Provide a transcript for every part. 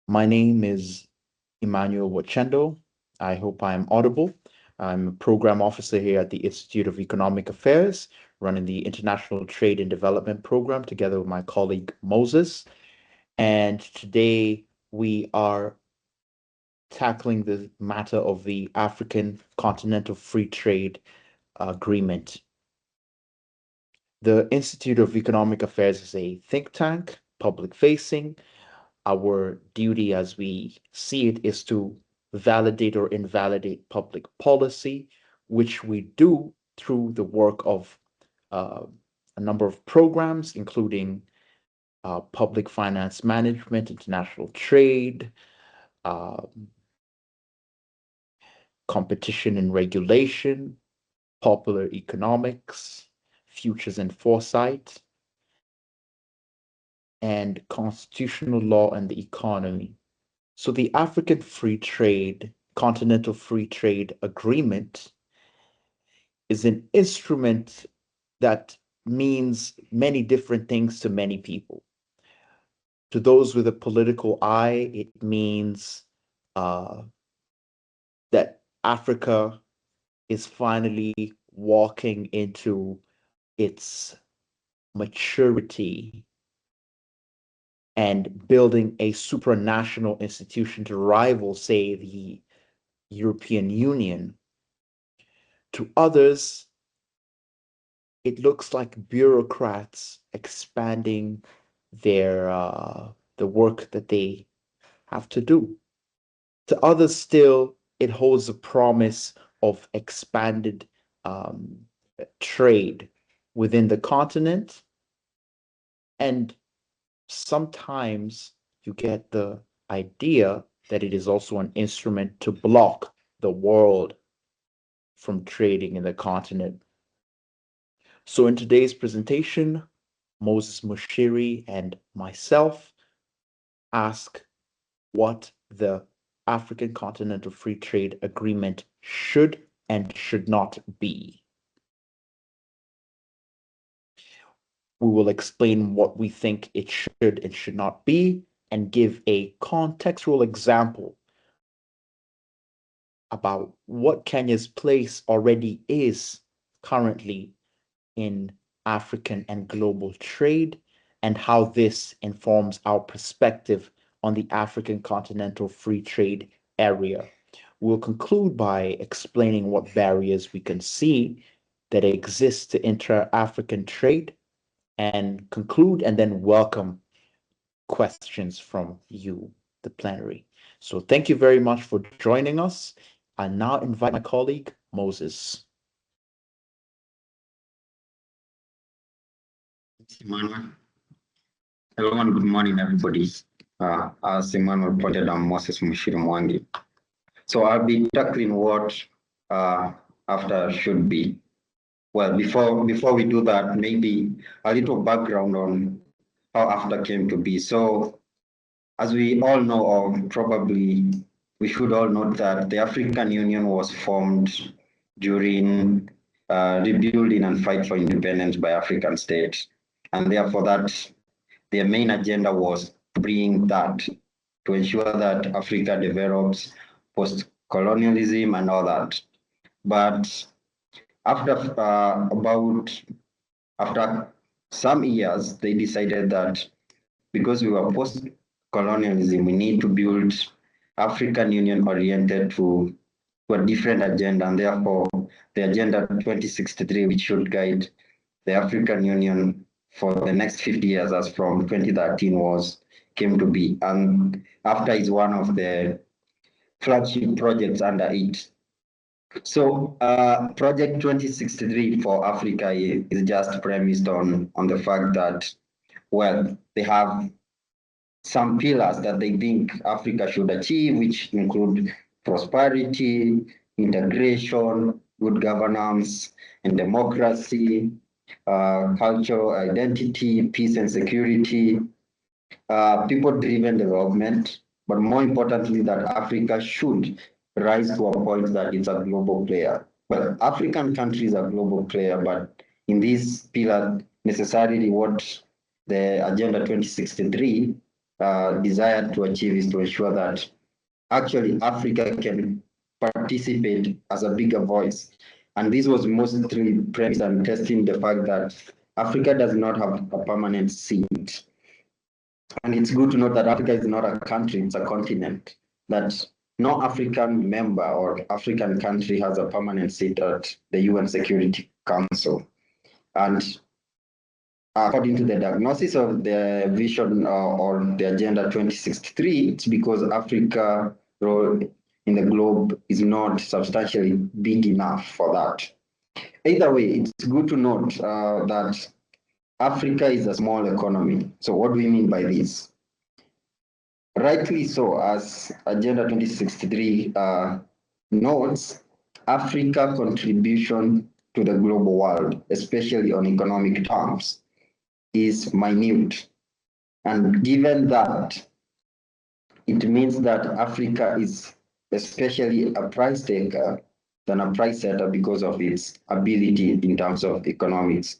My name is Emmanuel Wachendo. I hope I am audible. I'm a program officer here at the Institute of Economic Affairs, running the International Trade and Development Program together with my colleague Moses. And today we are tackling the matter of the African Continental Free Trade Agreement. The Institute of Economic Affairs is a think tank, public facing. Our duty as we see it is to validate or invalidate public policy, which we do through the work of a number of programs, including public finance management, international trade, uh, competition and regulation, popular economics, futures and foresight, and constitutional law and the economy. So the African Free Trade, Continental Free Trade Agreement is an instrument that means many different things to many people. To those with a political eye, it means that Africa is finally walking into its maturity and building a supranational institution to rival, say, the European Union. To others, it looks like bureaucrats expanding their the work that they have to do. To others, still, it holds a promise of expanded trade within the continent, and sometimes you get the idea that it is also an instrument to block the world from trading in the continent. So in today's presentation, Moses Mushiri and myself ask what the African Continental Free Trade Agreement should and should not be. We will explain what we think it should and should not be and give a contextual example about what Kenya's place already is currently in African and global trade and how this informs our perspective on the African Continental Free Trade Area. We'll conclude by explaining what barriers we can see that exist to inter-African trade and conclude and then welcome questions from you, the plenary. So thank you very much for joining us. I now invite my colleague, Moses. Emmanuel. Hello and good morning, everybody. As Emmanuel pointed, I'm Moses Mushiri. So I'll be tackling what AfCfTA should be. Well, before we do that, maybe a little background on how AfCfTA came to be. So as we all know, or probably we should all note that the African Union was formed during rebuilding and fight for independence by African states. And therefore that their main agenda was to bring that, to ensure that Africa develops post-colonialism and all that. But after some years, they decided that because we were post-colonialism, we need to build African Union oriented to a different agenda, and therefore the Agenda 2063, which should guide the African Union for the next 50 years, as from 2013 came to be. And AfCfTA is one of the flagship projects under it. So Project 2063 for Africa is just premised on the fact that, well, they have some pillars that they think Africa should achieve, which include prosperity, integration, good governance, and democracy, cultural identity, peace and security, people-driven development, but more importantly, that Africa should rise to a point that it's a global player. Well, African countries are global player, but in this pillar, necessarily what the Agenda 2063 desired to achieve is to ensure that actually Africa can participate as a bigger voice. And this was mostly premised on testing the fact that Africa does not have a permanent seat. And it's good to note that Africa is not a country, it's a continent. That no African member or African country has a permanent seat at the UN Security Council. And according to the diagnosis of the vision or the Agenda 2063, it's because Africa's role in the globe is not substantially big enough for that. Either way, it's good to note that Africa is a small economy. So what do we mean by this? Rightly so, as Agenda 2063 notes, Africa's contribution to the global world, especially on economic terms, is minute. And given that, it means that Africa is especially a price taker than a price setter because of its ability in terms of economics.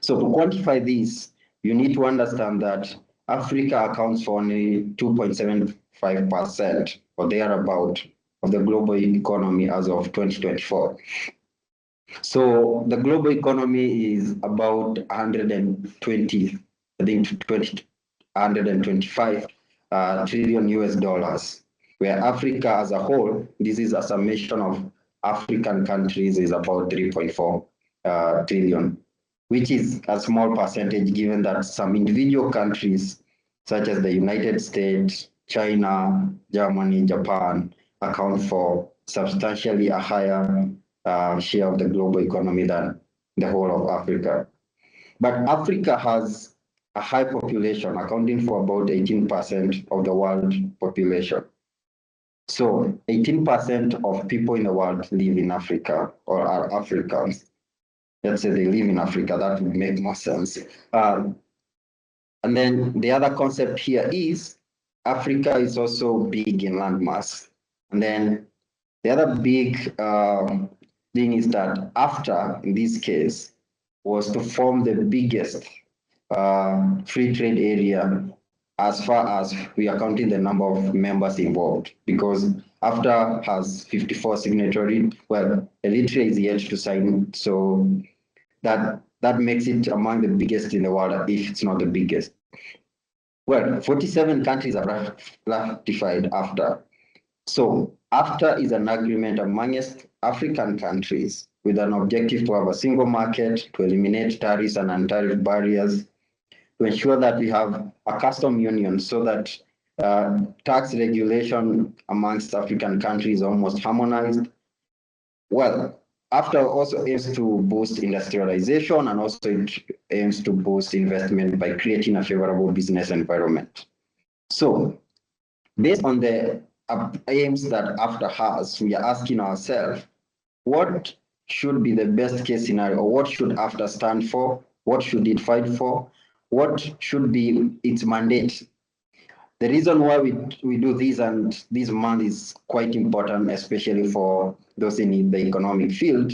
So to quantify this, you need to understand that Africa accounts for only 2.75% or thereabout of the global economy as of 2024. So the global economy is about 120, I think 125 trillion US dollars, where Africa as a whole, this is a summation of African countries, is about 3.4 trillion, which is a small percentage given that some individual countries, such as the United States, China, Germany, Japan, account for substantially a higher share of the global economy than the whole of Africa. But Africa has a high population, accounting for about 18% of the world population. So 18% of people in the world live in Africa or are Africans. Let's say they live in Africa, that would make more sense. And then the other concept here is Africa is also big in landmass. And then the other big thing is that AfCfTA, in this case, was to form the biggest free trade area as far as we are counting the number of members involved, because AfCfTA has 54 signatories. Well, Eritrea is yet to sign, so that makes it among the biggest in the world, if it's not the biggest. Well, 47 countries have ratified AfCfTA. So AfCfTA is an agreement amongst African countries with an objective to have a single market, to eliminate tariffs and non-tariff barriers, to ensure that we have a custom union so that tax regulation amongst African countries is almost harmonized. Well, AfCfTA also aims to boost industrialization, and also it aims to boost investment by creating a favorable business environment. So based on the aims that AfCfTA has, we are asking ourselves, what should be the best case scenario, or what should AfCfTA stand for? What should it fight for? What should be its mandate? The reason why we do this, and this month is quite important, especially for those in the economic field.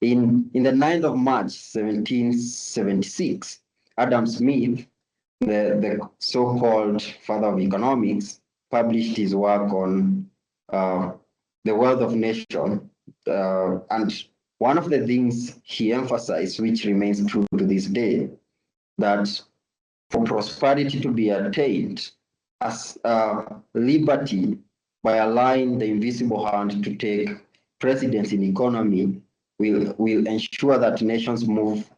In the 9th of March, 1776, Adam Smith, the so-called father of economics, published his work on the wealth of nation. And one of the things he emphasized, which remains true to this day, that for prosperity to be attained, as liberty by allowing the invisible hand to take precedence in economy will ensure that nations move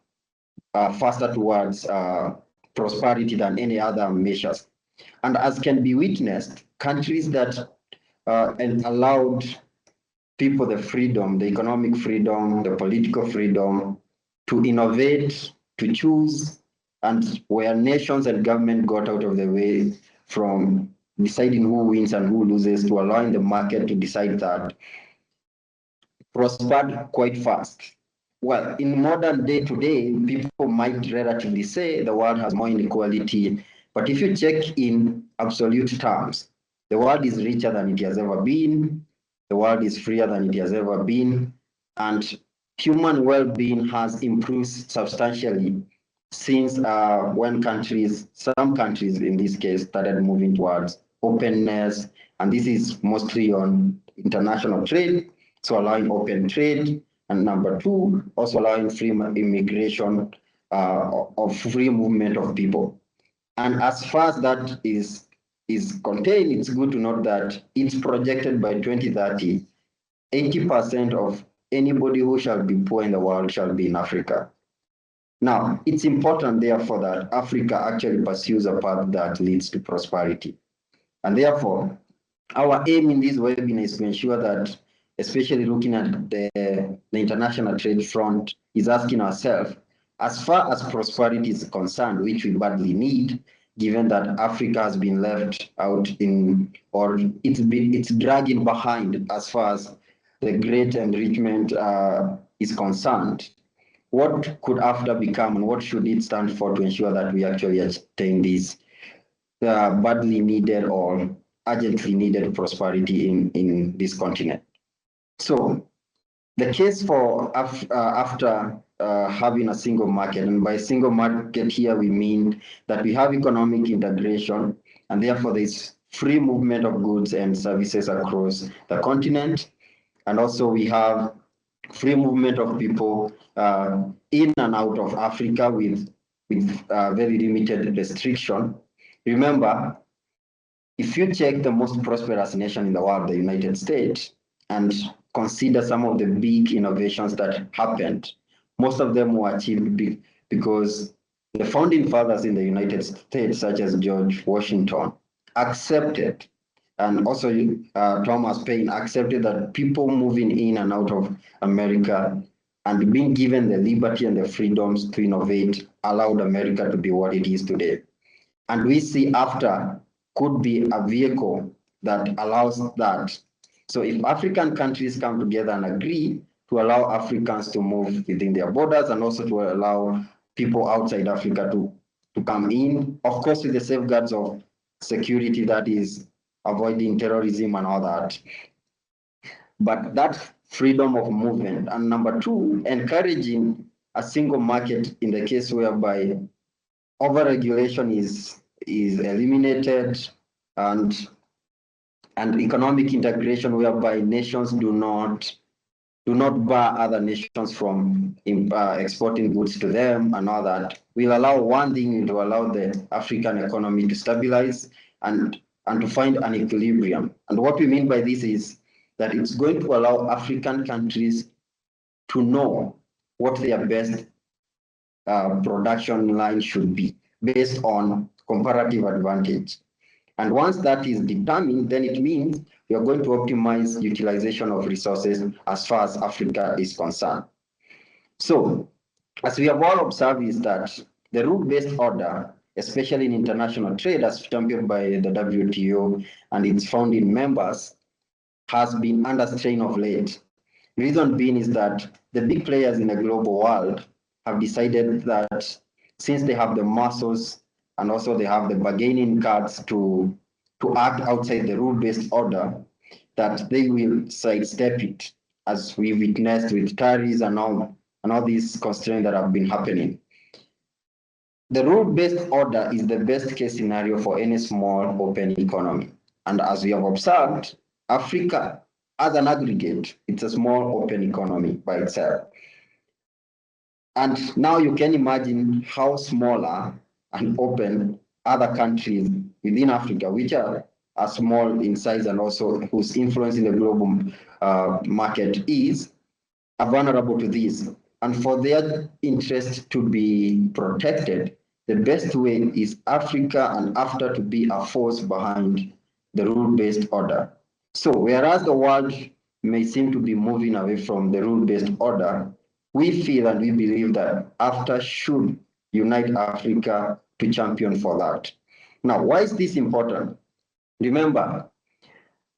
faster towards prosperity than any other measures. And as can be witnessed, countries that allowed people the freedom, the economic freedom, the political freedom to innovate, to choose, and where nations and government got out of the way from deciding who wins and who loses to allowing the market to decide that, prospered quite fast. Well, in modern day today, people might relatively say the world has more inequality, but if you check in absolute terms, the world is richer than it has ever been, the world is freer than it has ever been, and human well-being has improved substantially since when some countries in this case started moving towards openness, and this is mostly on international trade, so allowing open trade, and number two, also allowing free immigration of free movement of people. And as far as that is contained, it's good to note that it's projected by 2030, 80% of anybody who shall be poor in the world shall be in Africa. Now, it's important, therefore, that Africa actually pursues a path that leads to prosperity. And therefore, our aim in this webinar is to ensure that, especially looking at the international trade front, is asking ourselves, as far as prosperity is concerned, which we badly need, given that Africa has been left out in, or it's dragging behind as far as the great enrichment is concerned. What could AfCfTA become, and what should it stand for to ensure that we actually attain this badly needed or urgently needed prosperity in this continent? So the case for after having a single market, and by single market here we mean that we have economic integration, and therefore there's free movement of goods and services across the continent, and also we have free movement of people in and out of Africa with very limited restriction. Remember, if you check the most prosperous nation in the world, the United States, and consider some of the big innovations that happened, most of them were achieved because the founding fathers in the United States, such as George Washington, accepted, and also Thomas Paine accepted that people moving in and out of America and being given the liberty and the freedoms to innovate allowed America to be what it is today. And we see AfCfTA could be a vehicle that allows that. So if African countries come together and agree to allow Africans to move within their borders and also to allow people outside Africa to come in, of course, with the safeguards of security, that is avoiding terrorism and all that. But that freedom of movement. And number two, encouraging a single market in the case whereby overregulation is eliminated, and economic integration whereby nations do not bar other nations from exporting goods to them and all that, will allow one thing to allow the African economy to stabilize and to find an equilibrium. And what we mean by this is that it's going to allow African countries to know what their best production line should be based on comparative advantage. And once that is determined, then it means we are going to optimize utilization of resources as far as Africa is concerned. So, as we have all observed, is that the rule-based order, especially in international trade, as championed by the WTO and its founding members, has been under strain of late. Reason being is that the big players in the global world have decided that since they have the muscles and also they have the bargaining cards to act outside the rule-based order, that they will sidestep it, as we witnessed with tariffs and all these constraints that have been happening. The rule-based order is the best case scenario for any small open economy. And as we have observed, Africa as an aggregate, it's a small open economy by itself. And now you can imagine how smaller and open other countries within Africa, which are small in size and also whose influence in the global market are vulnerable to this. And for their interest to be protected, the best way is Africa and AfCfTA to be a force behind the rule-based order. So whereas the world may seem to be moving away from the rule-based order, we feel and we believe that AfCfTA should unite Africa to champion for that. Now, why is this important? Remember,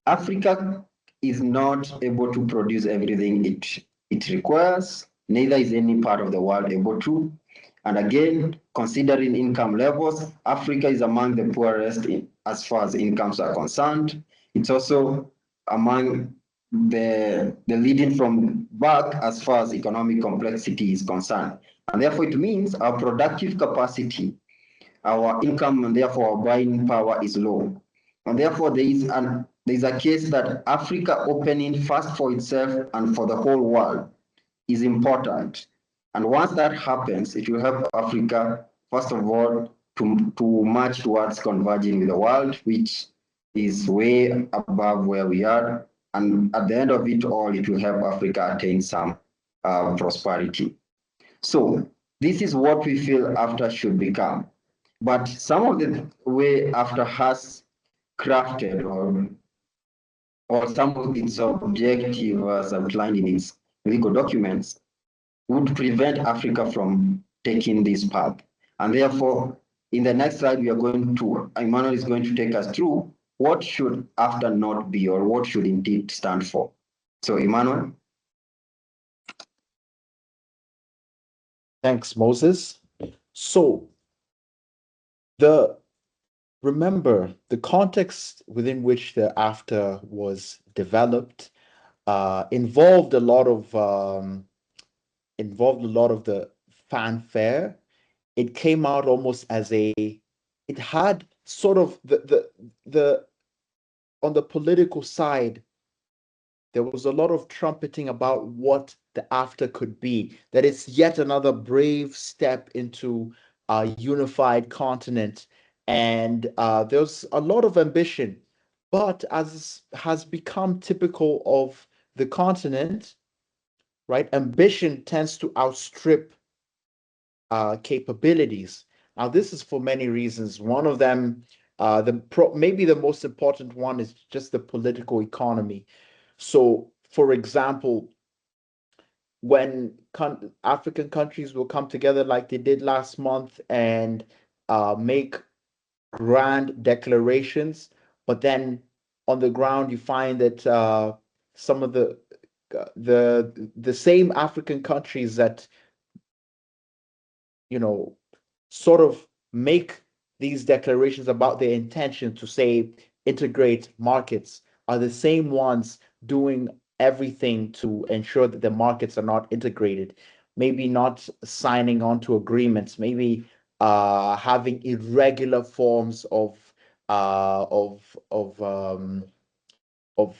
Africa is not able to produce everything it requires, neither is any part of the world able to. And again, considering income levels, Africa is among the poorest as far as incomes are concerned. It's also among the leading from back as far as economic complexity is concerned. And therefore, it means our productive capacity, our income, and therefore our buying power is low. And therefore, there is a case that Africa opening first for itself and for the whole world is important. And once that happens, it will help Africa, first of all, to march towards converging with the world, which is way above where we are. And at the end of it all, it will help Africa attain some prosperity. So this is what we feel AfCfTA should become. But some of the way AfCfTA has crafted or some of its objective as outlined in its legal documents would prevent Africa from taking this path. And therefore, in the next slide, Emmanuel is going to take us through what should AfCfTA not be or what should indeed stand for. So Emmanuel. Thanks, Moses. So the remember the context within which the AfCfTA was developed involved a lot of the fanfare. It came out almost as it had sort of the on the political side, there was a lot of trumpeting about what the AfCfTA could be, that it's yet another brave step into a unified continent. And there's a lot of ambition. But as has become typical of the continent, right, ambition tends to outstrip capabilities. Now, this is for many reasons. One of them, maybe the most important one, is just the political economy. So, for example, when African countries will come together like they did last month and make grand declarations, but then on the ground you find that some of the same African countries that you know sort of make these declarations about their intention to say integrate markets are the same ones doing everything to ensure that the markets are not integrated, maybe not signing on to agreements, maybe having irregular forms uh, of of um, of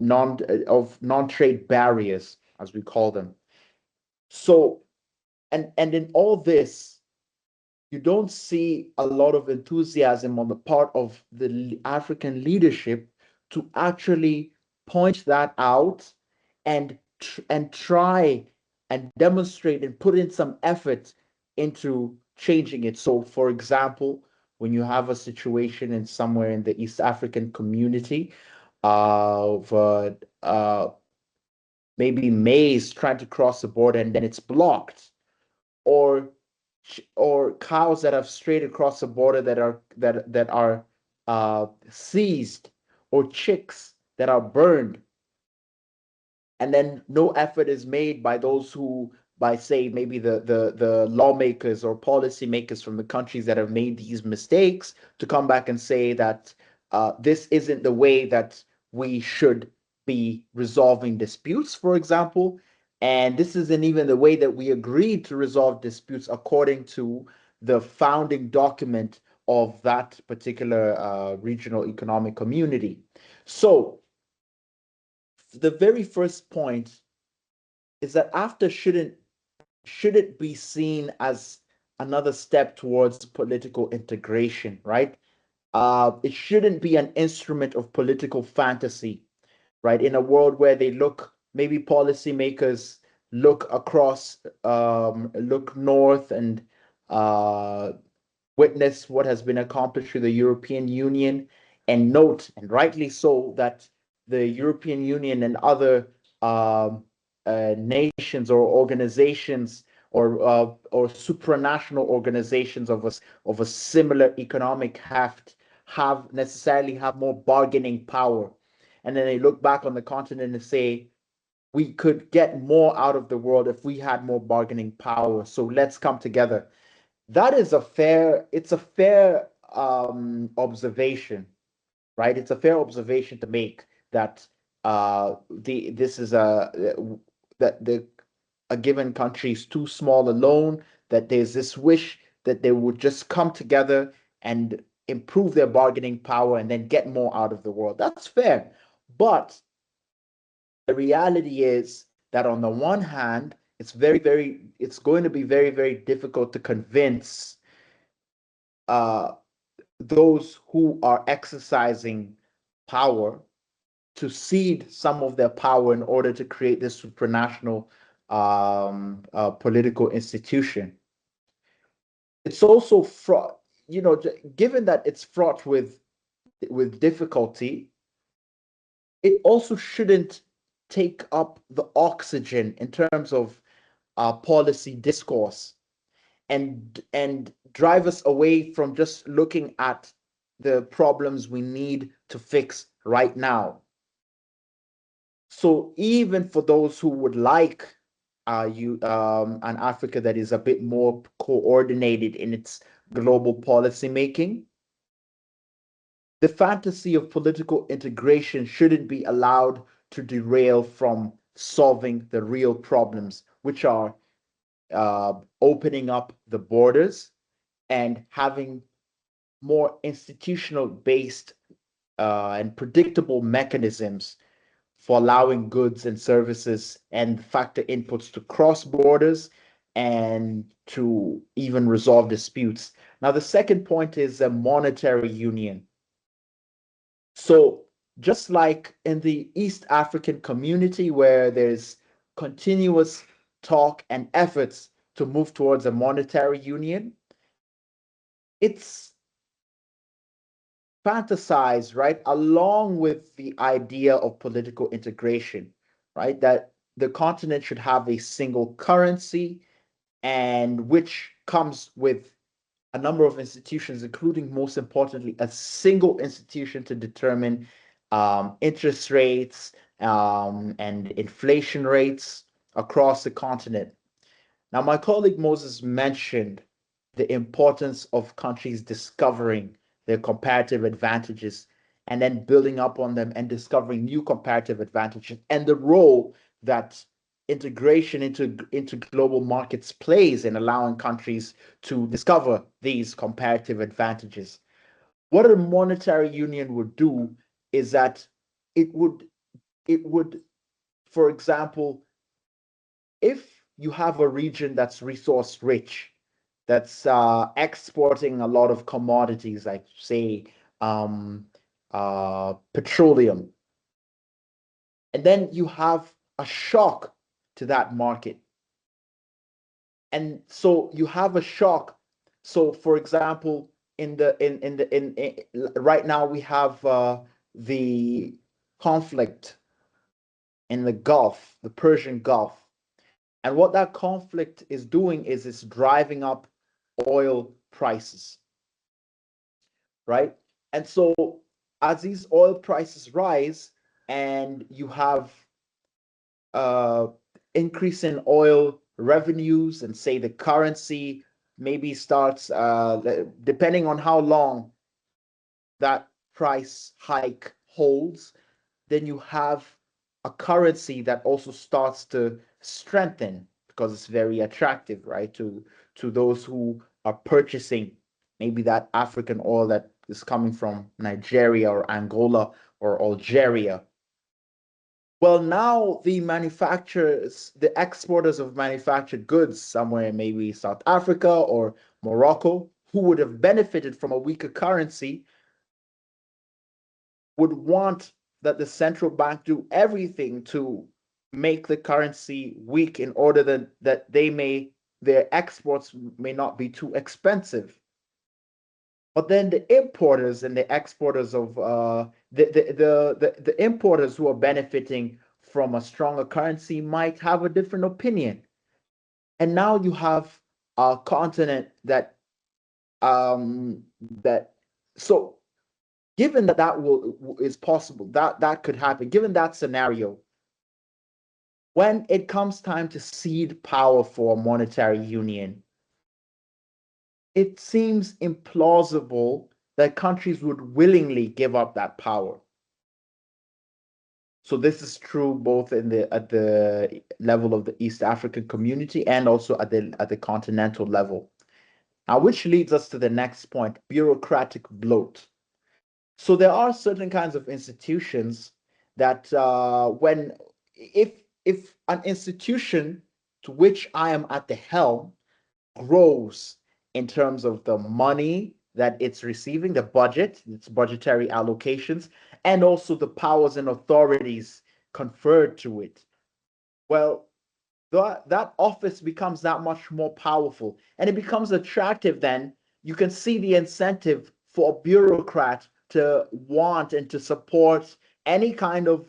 non-trade barriers, as we call them. So and in all this, you don't see a lot of enthusiasm on the part of the African leadership to actually point that out and try and demonstrate and put in some effort into changing it. So, for example, when you have a situation in somewhere in the East African community of maybe maize trying to cross the border and then it's blocked, or cows that have strayed across the border that are seized, or chicks that are burned, and then no effort is made by those who, by say maybe the lawmakers or policymakers from the countries that have made these mistakes, to come back and say that this isn't the way that we should be resolving disputes, for example, and this isn't even the way that we agreed to resolve disputes according to the founding document of that particular regional economic community. So the very first point is that AfCfTA shouldn't be seen as another step towards political integration, right? It shouldn't be an instrument of political fantasy, right? In a world where they look, maybe policymakers look across, look north and uh, witness what has been accomplished through the European Union and note, and rightly so, that the European Union and other nations or organizations or supranational organizations of a similar economic heft have more bargaining power. And then they look back on the continent and say, we could get more out of the world if we had more bargaining power. So let's come together. It's a fair observation, right? It's a fair observation to make that the this is a that the a given country is too small alone, that there's this wish that they would just come together and improve their bargaining power and then get more out of the world. That's fair. But the reality is that on the one hand, it's going to be very, very difficult to convince uh, those who are exercising power to cede some of their power in order to create this supranational political institution. It's also fraught, given that it's fraught with difficulty, it also shouldn't take up the oxygen in terms of policy discourse and drive us away from just looking at the problems we need to fix right now. So even for those who would like an Africa that is a bit more coordinated in its global policy making, the fantasy of political integration shouldn't be allowed to derail from solving the real problems, which are opening up the borders and having more institutional based and predictable mechanisms for allowing goods and services and factor inputs to cross borders and to even resolve disputes. Now, the second point is a monetary union. So, just like in the East African community, where there's continuous talk and efforts to move towards a monetary union, it's fantasized, right, along with the idea of political integration, right, that the continent should have a single currency and which comes with a number of institutions, including most importantly, a single institution to determine interest rates and inflation rates across the continent. Now, my colleague Moses mentioned the importance of countries discovering their comparative advantages and then building up on them and discovering new comparative advantages and the role that integration into global markets plays in allowing countries to discover these comparative advantages. What a monetary union would do is that it would it would, for example, if you have a region that's resource rich, that's exporting a lot of commodities, like say petroleum, and then you have a shock to that market, and so you have a shock. So, for example, in right now we have the conflict in the Gulf, the Persian Gulf. And what that conflict is doing is it's driving up oil prices, right? And so as these oil prices rise and you have uh, increase in oil revenues and say the currency maybe starts, depending on how long that price hike holds, then you have a currency that also starts to strengthen because it's very attractive, right, to those who are purchasing maybe that African oil that is coming from Nigeria or Angola or Algeria. Well, now the manufacturers, the exporters of manufactured goods somewhere in maybe South Africa or Morocco, who would have benefited from a weaker currency, would want that the central bank do everything to make the currency weak in order that their exports may not be too expensive. But then the importers and the exporters of the importers who are benefiting from a stronger currency might have a different opinion. And now you have a continent um that so given that is possible, that could happen, given that scenario, when it comes time to cede power for a monetary union, it seems implausible that countries would willingly give up that power. So this is true both in the at the level of the East African community and also at the continental level. Now, which leads us to the next point, bureaucratic bloat. So there are certain kinds of institutions that when if an institution to which I am at the helm grows in terms of the money that it's receiving, the budget, its budgetary allocations, and also the powers and authorities conferred to it. Well, that office becomes that much more powerful and it becomes attractive. Then you can see the incentive for a bureaucrat to want and to support any kind of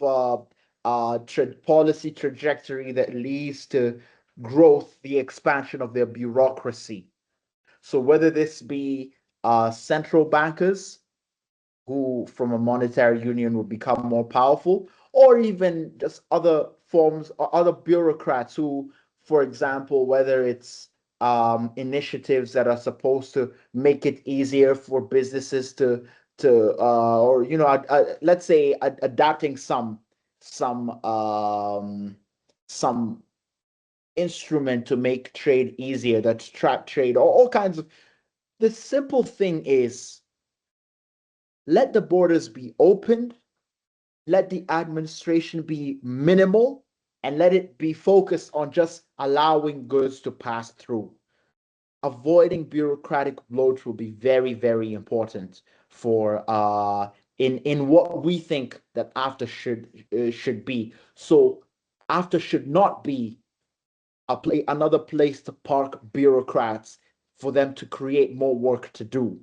policy trajectory that leads to growth, the expansion of their bureaucracy. So whether this be central bankers who from a monetary union will become more powerful, or even just other forms or other bureaucrats who, for example, whether it's initiatives that are supposed to make it easier for businesses to or let's say adapting some some instrument to make trade easier, that's track trade, or all kinds of. The simple thing is let the borders be opened, let the administration be minimal, and let it be focused on just allowing goods to pass through. Avoiding bureaucratic bloat will be very, very important for in what we think that after should be. So after should not be another place to park bureaucrats for them to create more work to do.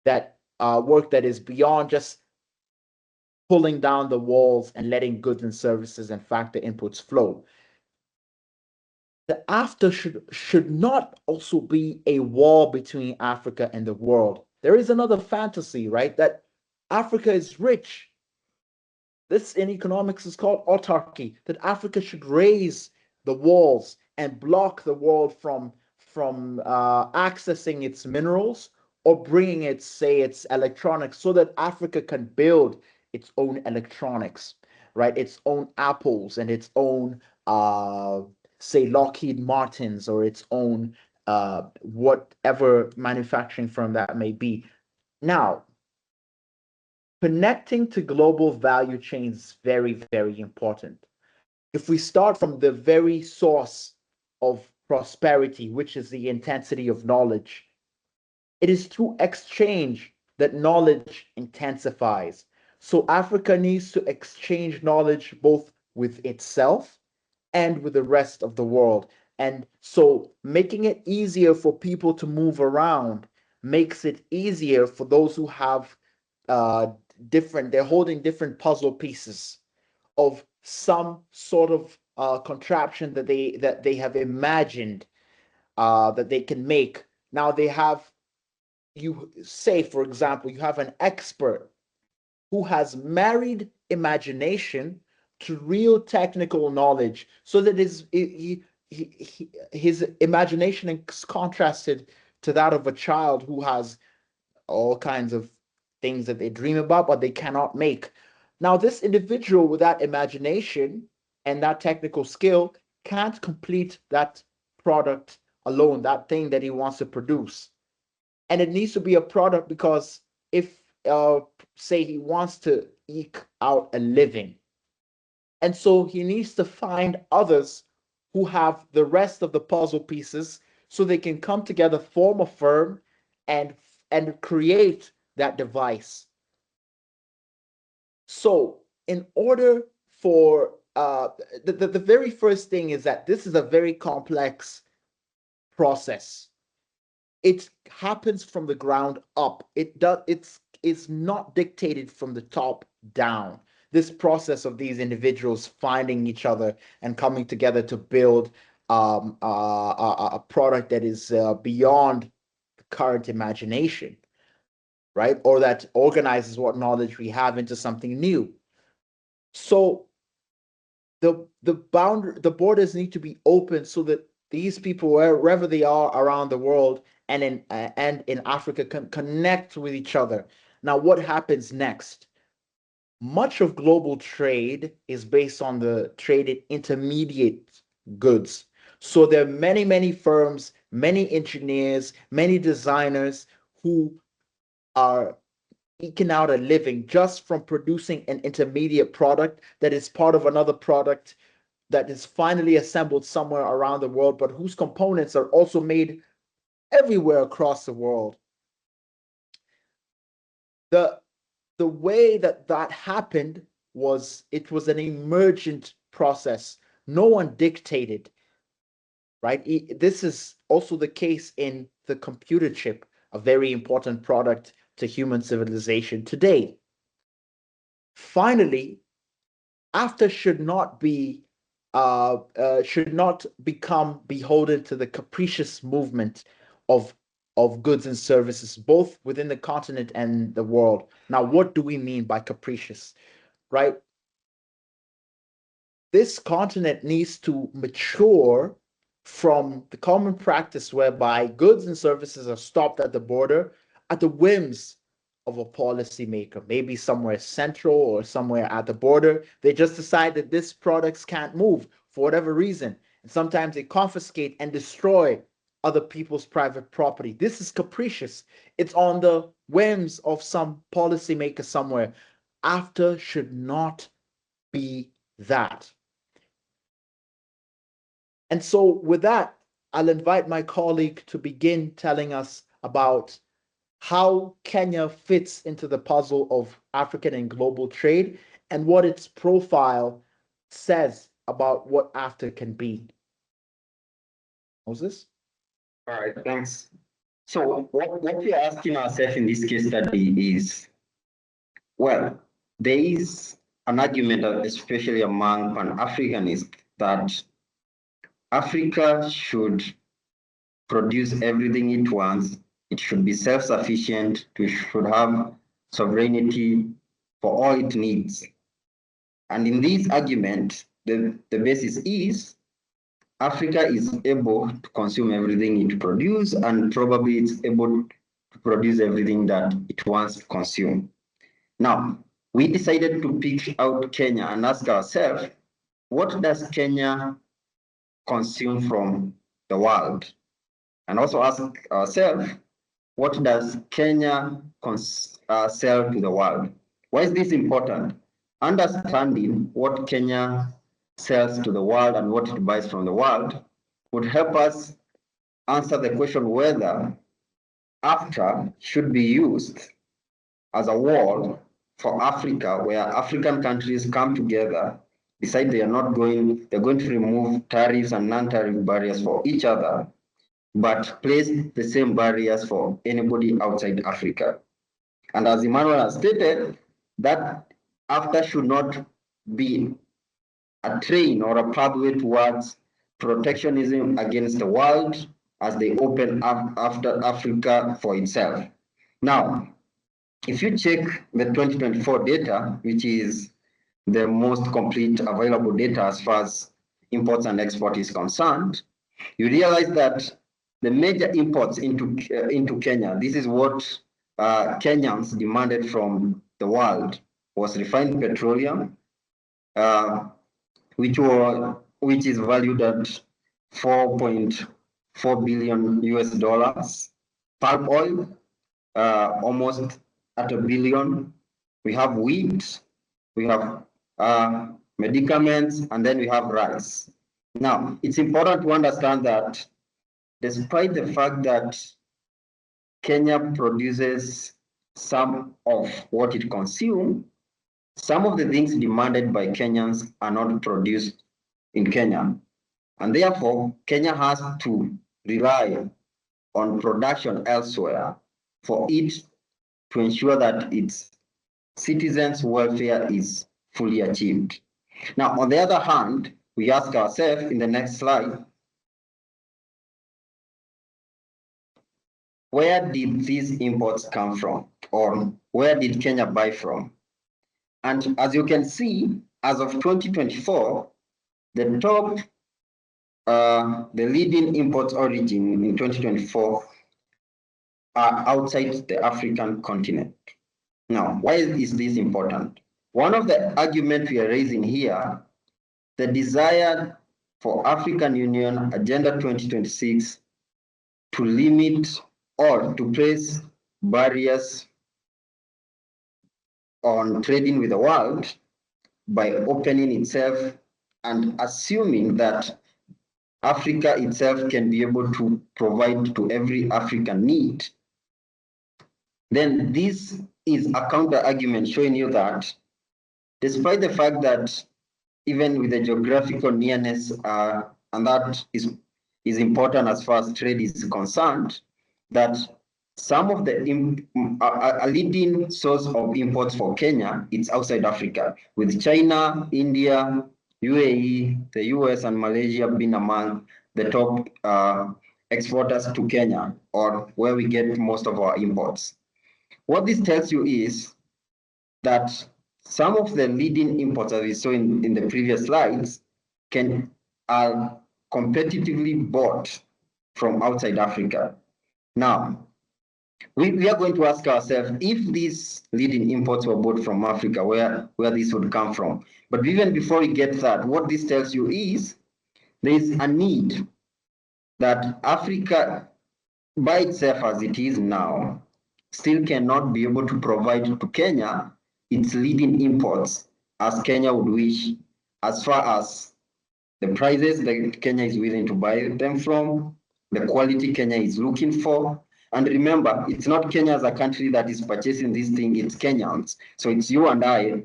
That work that is beyond just pulling down the walls and letting goods and services and factor inputs flow. The after should not also be a wall between Africa and the world. There is another fantasy, right? That Africa is rich. This in economics is called autarky, that Africa should raise the walls and block the world from accessing its minerals or bringing its, say, its electronics, so that Africa can build its own electronics, right? Its own Apples and its own, say, Lockheed Martins, or its own whatever manufacturing firm that may be. Now, connecting to global value chains is very, very important. If we start from the very source of prosperity, which is the intensity of knowledge, it is through exchange that knowledge intensifies. So Africa needs to exchange knowledge both with itself and with the rest of the world. And so making it easier for people to move around makes it easier for those who have uh, they're holding different puzzle pieces of some sort of contraption that they have imagined that they can make. Now they have, you say, for example, you have an expert who has married imagination to real technical knowledge, so that his imagination is contrasted to that of a child who has all kinds of things that they dream about but they cannot make. Now, this individual with that imagination and that technical skill can't complete that product alone, that thing that he wants to produce. And it needs to be a product because if, say, he wants to eke out a living, and so he needs to find others who have the rest of the puzzle pieces so they can come together, form a firm, and create that device. So, in order for the very first thing is that this is a very complex process. It happens from the ground up. It's not dictated from the top down. This process of these individuals finding each other and coming together to build a product that is beyond current imagination, right? Or that organizes what knowledge we have into something new. So the borders need to be open so that these people, wherever they are around the world and in Africa, can connect with each other. Now, what happens next? much of global trade is based on the trade in intermediate goods. So there are many, many firms, many engineers, many designers who are eking out a living just from producing an intermediate product that is part of another product that is finally assembled somewhere around the world, but whose components are also made everywhere across the world. The the way that that happened was it was an emergent process. No one dictated, right? This is also the case in the computer chip, a very important product to human civilization today. Finally, AfCFTA should not become beholden to the capricious movement of goods and services, both within the continent and the world. Now, what do we mean by capricious? Right? This continent needs to mature from the common practice whereby goods and services are stopped at the border at the whims of a policymaker, maybe somewhere central or somewhere at the border. They just decide that these products can't move for whatever reason. And sometimes they confiscate and destroy other people's private property. This is capricious. It's on the whims of some policymaker somewhere. AfCFTA should not be that. And so, with that, I'll invite my colleague to begin telling us about how Kenya fits into the puzzle of African and global trade and what its profile says about what AfCFTA can be. Moses? All right, thanks. So what we are asking ourselves in this case study is, well, there is an argument, especially among Pan-Africanists, that Africa should produce everything it wants. It should be self-sufficient. It should have sovereignty for all it needs. And in this argument, the basis is Africa is able to consume everything it produces, and probably it's able to produce everything that it wants to consume. Now, we decided to pick out Kenya and ask ourselves, what does Kenya consume from the world? And also ask ourselves, what does Kenya sell to the world? Why is this important? Understanding what Kenya sells to the world and what it buys from the world would help us answer the question whether AfCFTA should be used as a wall for Africa, where African countries come together, decide they're going to remove tariffs and non-tariff barriers for each other, but place the same barriers for anybody outside Africa. And as Emmanuel has stated, that AfCFTA should not be a train or a pathway towards protectionism against the world as they open up after Africa for itself. Now, if you check the 2024 data, which is the most complete available data as far as imports and export is concerned, you realize that the major imports into Kenya, this is what Kenyans demanded from the world, was refined petroleum, which is valued at 4.4 billion US dollars. Palm oil, almost at a billion. We have wheat, we have medicaments, and then we have rice. Now, it's important to understand that despite the fact that Kenya produces some of what it consumes, some of the things demanded by Kenyans are not produced in Kenya. And therefore, Kenya has to rely on production elsewhere for it to ensure that its citizens' welfare is fully achieved. Now, on the other hand, we ask ourselves in the next slide, where did these imports come from? Or where did Kenya buy from? And as you can see, as of 2024, the top, the leading import origin in 2024 are outside the African continent. Now, why is this important? One of the arguments we are raising here, the desire for African Union Agenda 2026 to limit or to place barriers on trading with the world by opening itself and assuming that Africa itself can be able to provide to every African need, then this is a counter argument showing you that despite the fact that even with the geographical nearness, and that is important as far as trade is concerned, that some of the a leading source of imports for Kenya, it's outside Africa, with China, India, UAE, the US, and Malaysia being among the top exporters to Kenya, or where we get most of our imports. What this tells you is that some of the leading imports that we saw in the previous slides are competitively bought from outside Africa. Now, we are going to ask ourselves if these leading imports were bought from Africa, where this would come from. But even before we get that, what this tells you is there is a need that Africa, by itself as it is now, still cannot be able to provide to Kenya its leading imports as Kenya would wish, as far as the prices that Kenya is willing to buy them from, the quality Kenya is looking for. And remember, it's not Kenya as a country that is purchasing this thing, it's Kenyans. So it's you and I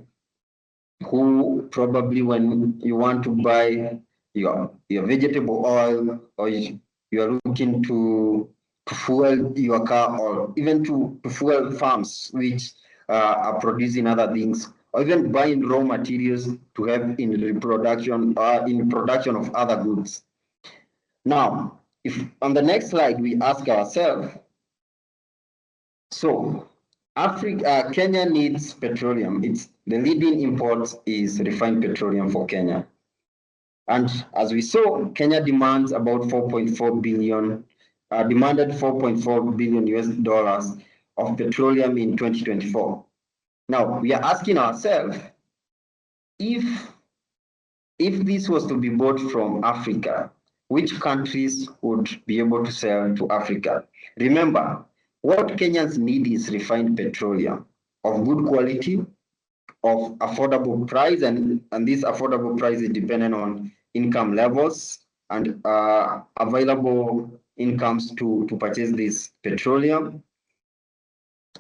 who probably, when you want to buy your vegetable oil, or you are looking to fuel your car, or even to fuel farms which are producing other things, or even buying raw materials to help in reproduction or in production of other goods. Now, if on the next slide we ask ourselves, so Kenya needs petroleum. It's the leading import is refined petroleum for Kenya. And as we saw, Kenya demands about 4.4 billion, demanded 4.4 billion US dollars of petroleum in 2024. Now, we are asking ourselves, if this was to be bought from Africa, which countries would be able to sell to Africa? Remember, what Kenyans need is refined petroleum of good quality, of affordable price, and this affordable price is dependent on income levels and available incomes to purchase this petroleum.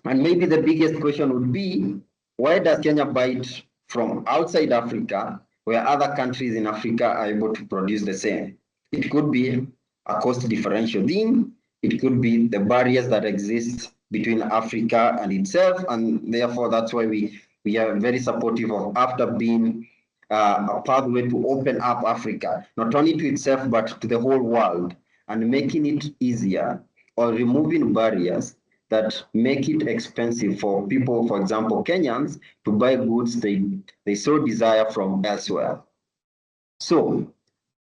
And maybe the biggest question would be, why does Kenya buy it from outside Africa, where other countries in Africa are able to produce the same? It could be a cost differential thing. It could be the barriers that exist between Africa and itself, and therefore that's why we are very supportive of AfCfTA being a pathway to open up Africa, not only to itself, but to the whole world, and making it easier, or removing barriers that make it expensive for people, for example, Kenyans, to buy goods they so desire from elsewhere. So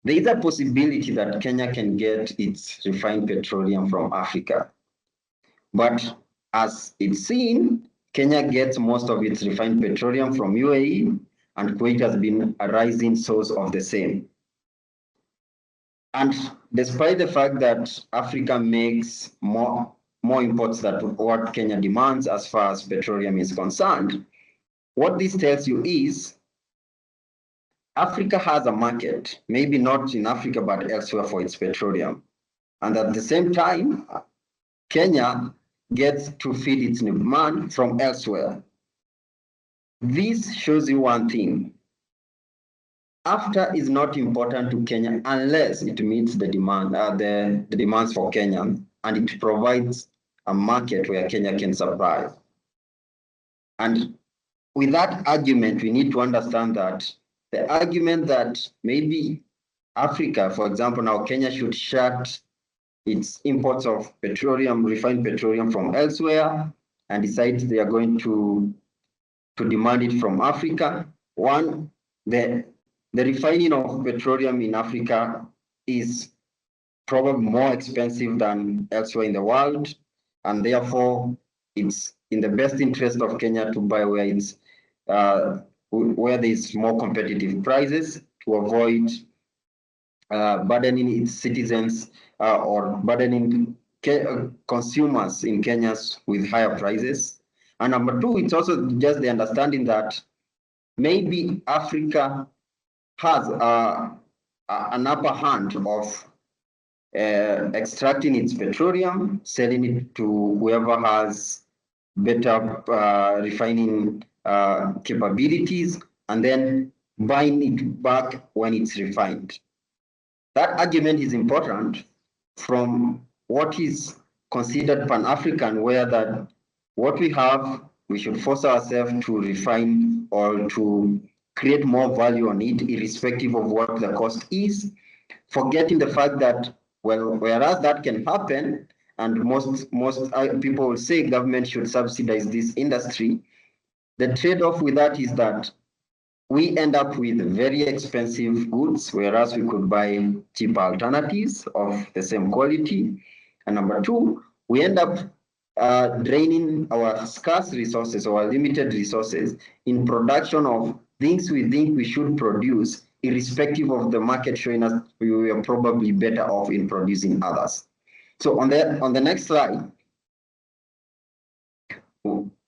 there is a possibility that Kenya can get its refined petroleum from Africa. But as it's seen, Kenya gets most of its refined petroleum from UAE, and Kuwait has been a rising source of the same. And despite the fact that Africa makes more imports than what Kenya demands as far as petroleum is concerned, what this tells you is Africa has a market, maybe not in Africa, but elsewhere for its petroleum. And at the same time, Kenya gets to feed its demand from elsewhere. This shows you one thing. AfCfTA is not important to Kenya unless it meets the demand, the demands for Kenya, and it provides a market where Kenya can survive. And with that argument, we need to understand that the argument that maybe Africa, for example, now Kenya should shut its imports of petroleum, refined petroleum from elsewhere, and decide they are going to demand it from Africa. One, the refining of petroleum in Africa is probably more expensive than elsewhere in the world, and therefore it's in the best interest of Kenya to buy where where there's more competitive prices to avoid burdening its citizens or burdening consumers in Kenya with higher prices. And number two, it's also just the understanding that maybe Africa has an upper hand of extracting its petroleum, selling it to whoever has better refining capabilities, and then buying it back when it's refined. That argument is important from what is considered Pan-African, where that what we have, we should force ourselves to refine or to create more value on it, irrespective of what the cost is, forgetting the fact that, well, whereas that can happen, and most people will say government should subsidize this industry, the trade-off with that is that we end up with very expensive goods, whereas we could buy cheaper alternatives of the same quality. And number two, we end up draining our scarce resources or limited resources in production of things we think we should produce, irrespective of the market showing us we are probably better off in producing others. So on the next slide,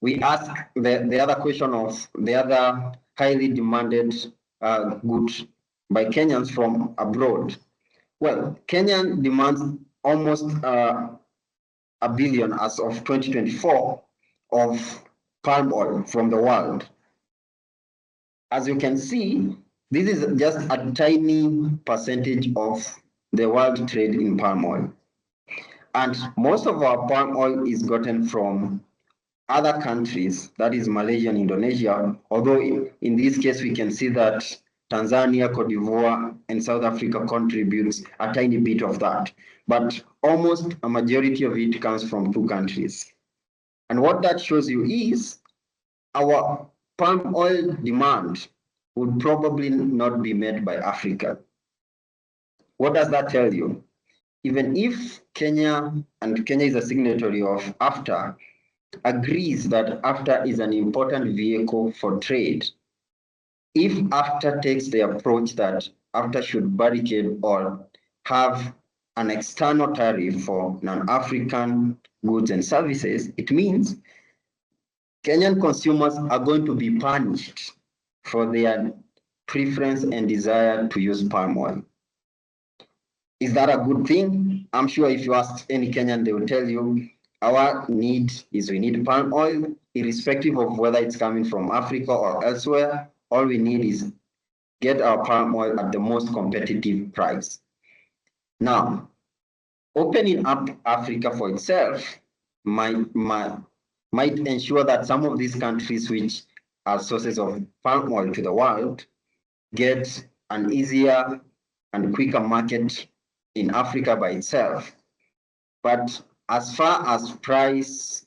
we ask the other question of the other highly demanded goods by Kenyans from abroad. Well, Kenya demands almost a billion as of 2024 of palm oil from the world. As you can see, this is just a tiny percentage of the world trade in palm oil. And most of our palm oil is gotten from other countries, that is Malaysia and Indonesia, although in this case we can see that Tanzania, Cote d'Ivoire, and South Africa contributes a tiny bit of that. But almost a majority of it comes from two countries. And what that shows you is our palm oil demand would probably not be met by Africa. What does that tell you? Even if Kenya, and Kenya is a signatory of AfCfTA, agrees that AfCfTA is an important vehicle for trade, if AfCfTA takes the approach that AfCfTA should barricade or have an external tariff for non-African goods and services, it means Kenyan consumers are going to be punished for their preference and desire to use palm oil. Is that a good thing? I'm sure if you ask any Kenyan, they will tell you our need is we need palm oil, irrespective of whether it's coming from Africa or elsewhere. All we need is get our palm oil at the most competitive price. Now, opening up Africa for itself might ensure that some of these countries which are sources of palm oil to the world get an easier and quicker market in Africa by itself. But as far as price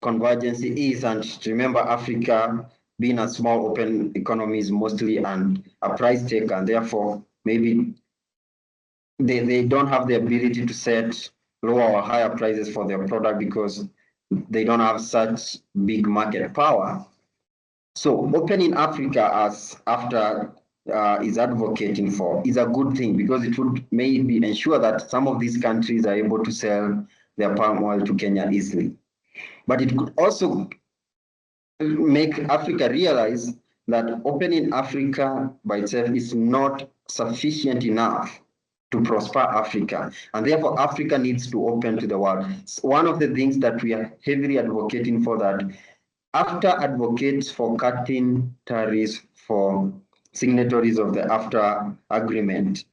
convergence is, and remember Africa being a small open economy is mostly a price taker, and therefore maybe they don't have the ability to set lower or higher prices for their product because they don't have such big market power. So opening Africa as after is advocating for is a good thing because it would maybe ensure that some of these countries are able to sell their palm oil to Kenya easily. But it could also make Africa realize that opening Africa by itself is not sufficient enough to prosper Africa. And therefore, Africa needs to open to the world. It's one of the things that we are heavily advocating for, that AfCfTA advocates for cutting tariffs for signatories of the AfCfTA agreement.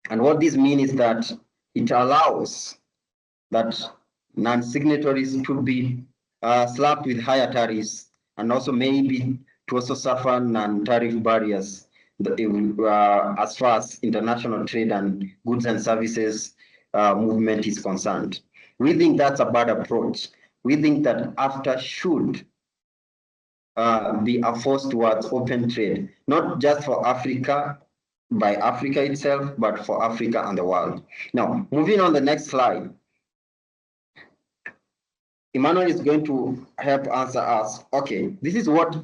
And what this means is that it allows that non-signatories to be slapped with higher tariffs and also maybe to also suffer non-tariff barriers as far as international trade and goods and services movement is concerned. We think that's a bad approach. We think that AfCfTA should be a force towards open trade, not just for Africa, by Africa itself, but for Africa and the world. Now, moving on the next slide, Emmanuel is going to help answer us. Okay, this is what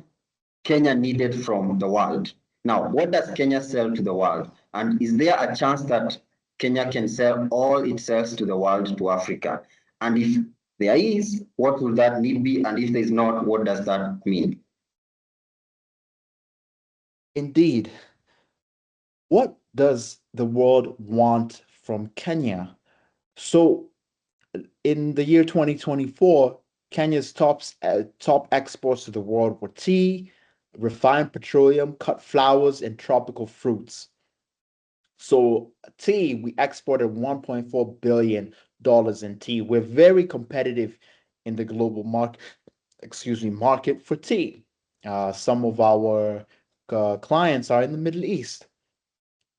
Kenya needed from the world. Now, what does Kenya sell to the world? And is there a chance that Kenya can sell all it sells to the world to Africa? And if there is, what will that need be? And if there is not, what does that mean? Indeed, what does the world want from Kenya? So, in the year 2024, Kenya's top exports to the world were tea, refined petroleum, cut flowers, and tropical fruits. So tea, we exported $1.4 billion in tea. We're very competitive in the global market for tea. Some of our clients are in the Middle East.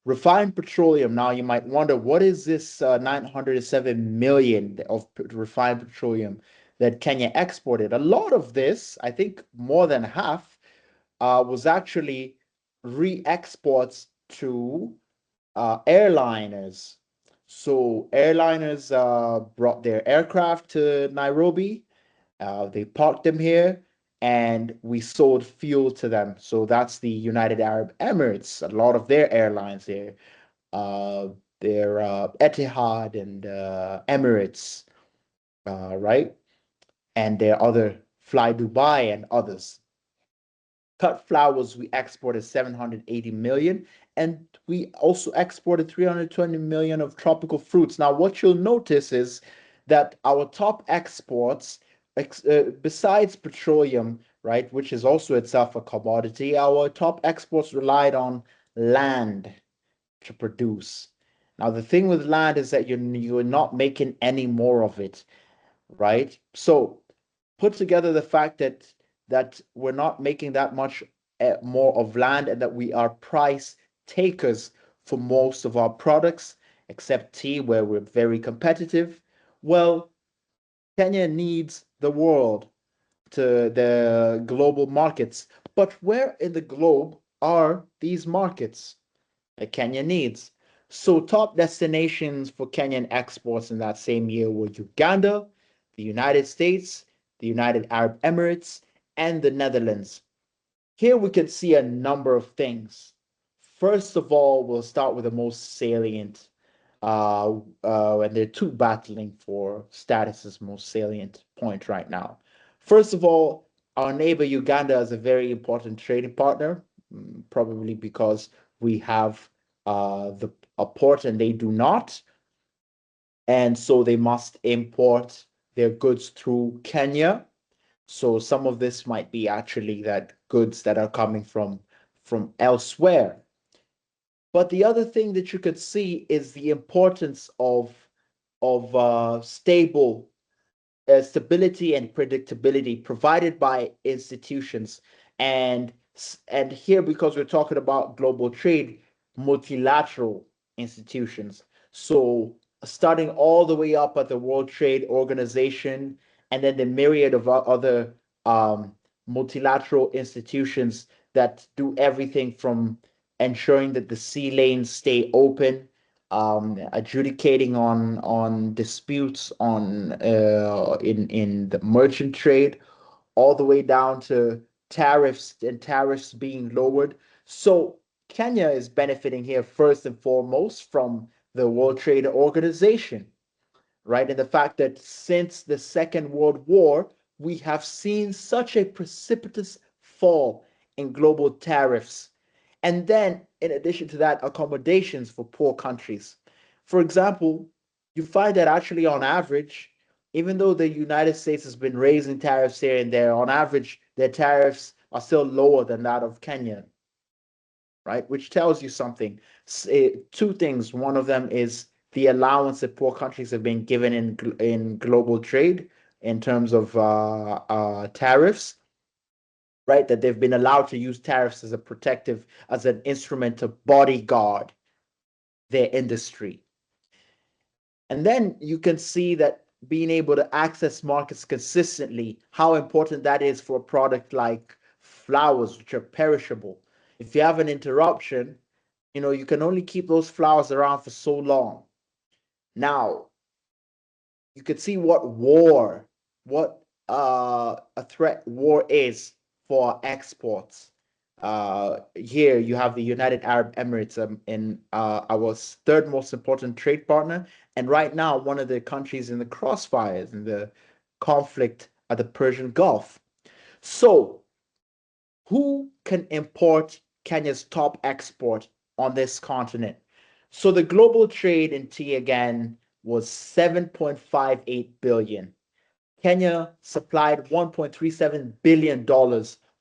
Refined petroleum. Now you might wonder, what is this 907 million of refined petroleum that Kenya exported? A lot of this, I think more than half, was actually re-exports to airliners. So airliners brought their aircraft to Nairobi. They parked them here, and we sold fuel to them. So that's the United Arab Emirates. A lot of their airlines there, uh, their Etihad and Emirates, right? And their other Fly Dubai and others. Cut flowers, we exported 780 million, and we also exported 320 million of tropical fruits. Now, what you'll notice is that our top exports, besides petroleum, right, which is also itself a commodity, our top exports relied on land to produce. Now, the thing with land is that you're not making any more of it, right? So put together the fact that we're not making that much more of land, and that we are price takers for most of our products, except tea, where we're very competitive. Well, Kenya needs the world to the global markets. But where in the globe are these markets that Kenya needs? So, top destinations for Kenyan exports in that same year were Uganda, the United States, the United Arab Emirates, and the Netherlands. Here we can see a number of things. First of all, we'll start with the most salient, and there are two battling for status as most salient point right now. First of all, our neighbor Uganda is a very important trading partner, probably because we have the a port and they do not, and so they must import their goods through Kenya. So some of this might be actually that goods that are coming from elsewhere. But the other thing that you could see is the importance of stable stability and predictability provided by institutions, and and here, because we're talking about global trade, multilateral institutions. So starting all the way up at the World Trade Organization, and then the myriad of other um, multilateral institutions that do everything from ensuring that the sea lanes stay open, adjudicating on disputes on in the merchant trade, all the way down to tariffs being lowered. So Kenya is benefiting here first and foremost from the World Trade Organization, right? And the fact that since the Second World War, we have seen such a precipitous fall in global tariffs. And then, in addition to that, accommodations for poor countries. For example, you find that actually, on average, even though the United States has been raising tariffs here and there, on average, their tariffs are still lower than that of Kenya, right? Which tells you something. Two things. One of them is the allowance that poor countries have been given in global trade in terms of tariffs, right? That they've been allowed to use tariffs as a protective, as an instrument to bodyguard their industry. And then you can see that being able to access markets consistently, how important that is for a product like flowers, which are perishable. If you have an interruption, you can only keep those flowers around for so long. Now, you could see what a threat war is for exports. Here you have the United Arab Emirates, in our third most important trade partner, and right now one of the countries in the crossfires in the conflict at the Persian Gulf. So, who can import Kenya's top export on this continent? So the global trade in tea again was 7.58 billion. Kenya supplied $1.37 billion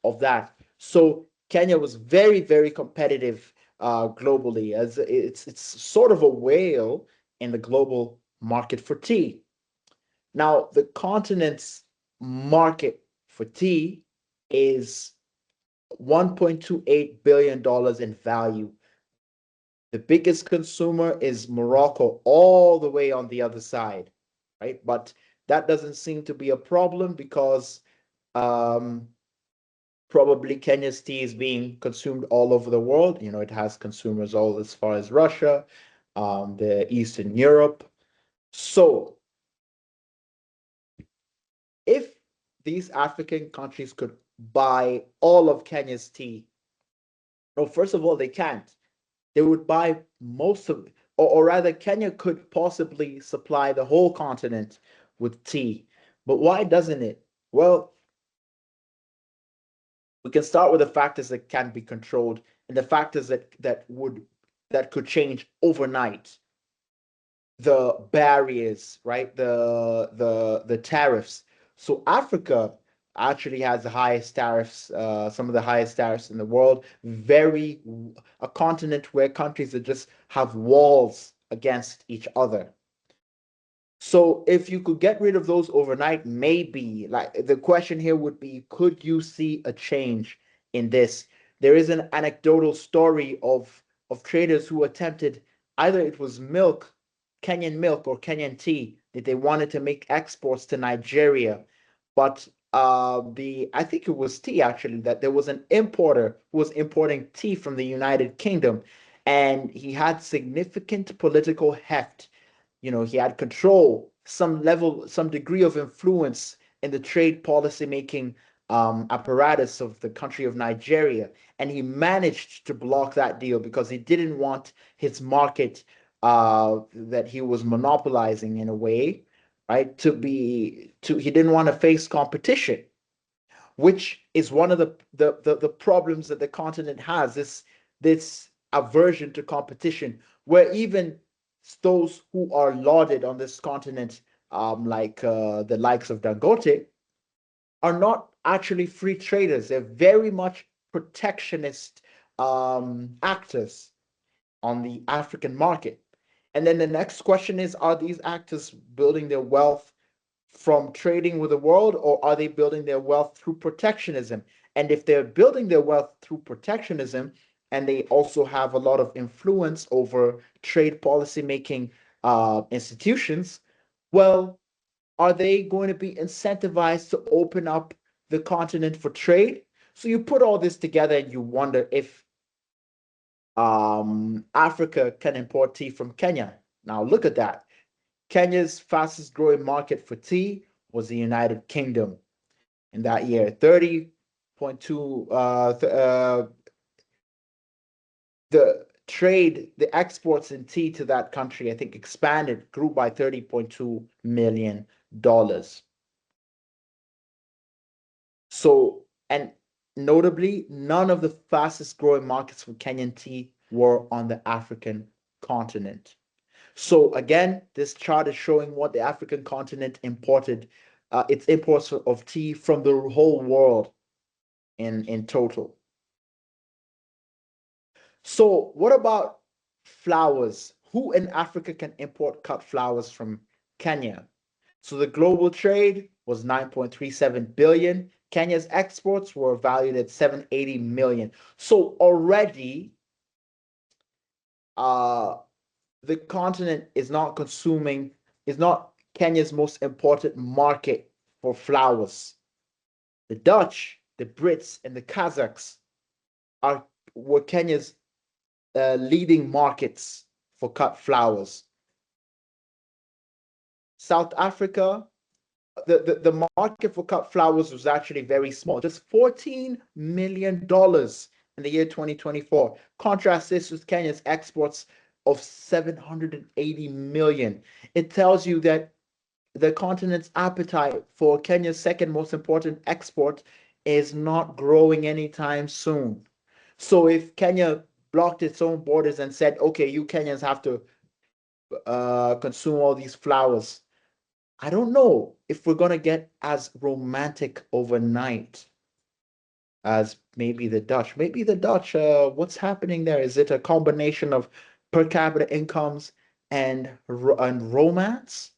of that. So Kenya was very, very competitive globally, as it's sort of a whale in the global market for tea. Now, the continent's market for tea is $1.28 billion in value. The biggest consumer is Morocco, all the way on the other side, right? But that doesn't seem to be a problem because um, probably Kenya's tea is being consumed all over the world. You know, it has consumers all as far as Russia, the Eastern Europe. So if these African countries could buy all of Kenya's tea, no, first of all, they can't. They would buy most of, or rather, Kenya could possibly supply the whole continent with tea. But why doesn't it? Well, we can start with the factors that can be controlled and the factors that could change overnight. The barriers, right? The tariffs. So Africa actually has the highest tariffs, some of the highest tariffs in the world. Very a continent where countries that just have walls against each other. So if you could get rid of those overnight, maybe like the question here would be, could you see a change in this? There is an anecdotal story of traders who attempted either it was milk or Kenyan tea that they wanted to make exports to Nigeria, but the I think it was tea actually that there was an importer who was importing tea from the United Kingdom, and he had significant political heft. You know, he had control, some level, some degree of influence in the trade policy making apparatus of the country of Nigeria. And he managed to block that deal because he didn't want his market that he was monopolizing in a way, right? He didn't want to face competition, which is one of the problems that the continent has, this aversion to competition, where even those who are lauded on this continent, like the likes of Dangote, are not actually free traders. They're very much protectionist actors on the African market. And then the next question is, are these actors building their wealth from trading with the world, or are they building their wealth through protectionism? And if they're building their wealth through protectionism, and they also have a lot of influence over trade policy making institutions, well, are they going to be incentivized to open up the continent for trade? So you put all this together and you wonder if Africa can import tea from Kenya. Now look at that. Kenya's fastest growing market for tea was the United Kingdom in that year. 30.2 the exports in tea to that country, I think, expanded, grew by $30.2 million. So, and notably, none of the fastest growing markets for Kenyan tea were on the African continent. So again, this chart is showing what the African continent imported, its imports of tea from the whole world in total. So what about flowers? Who in Africa can import cut flowers from Kenya? So the global trade was 9.37 billion. Kenya's exports were valued at 780 million. So already uh the continent is not Kenya's most important market for flowers. The Dutch, the Brits, and the Kazakhs are were Kenya's leading markets for cut flowers. South Africa, the market for cut flowers was actually very small, just $14 million in the year 2024. Contrast this with Kenya's exports of 780 million. It tells you that the continent's appetite for Kenya's second most important export is not growing anytime soon. So if Kenya blocked its own borders and said, okay, you Kenyans have to consume all these flowers, I don't know if we're going to get as romantic overnight as maybe the Dutch. Maybe the Dutch, what's happening there? Is it a combination of per capita incomes and romance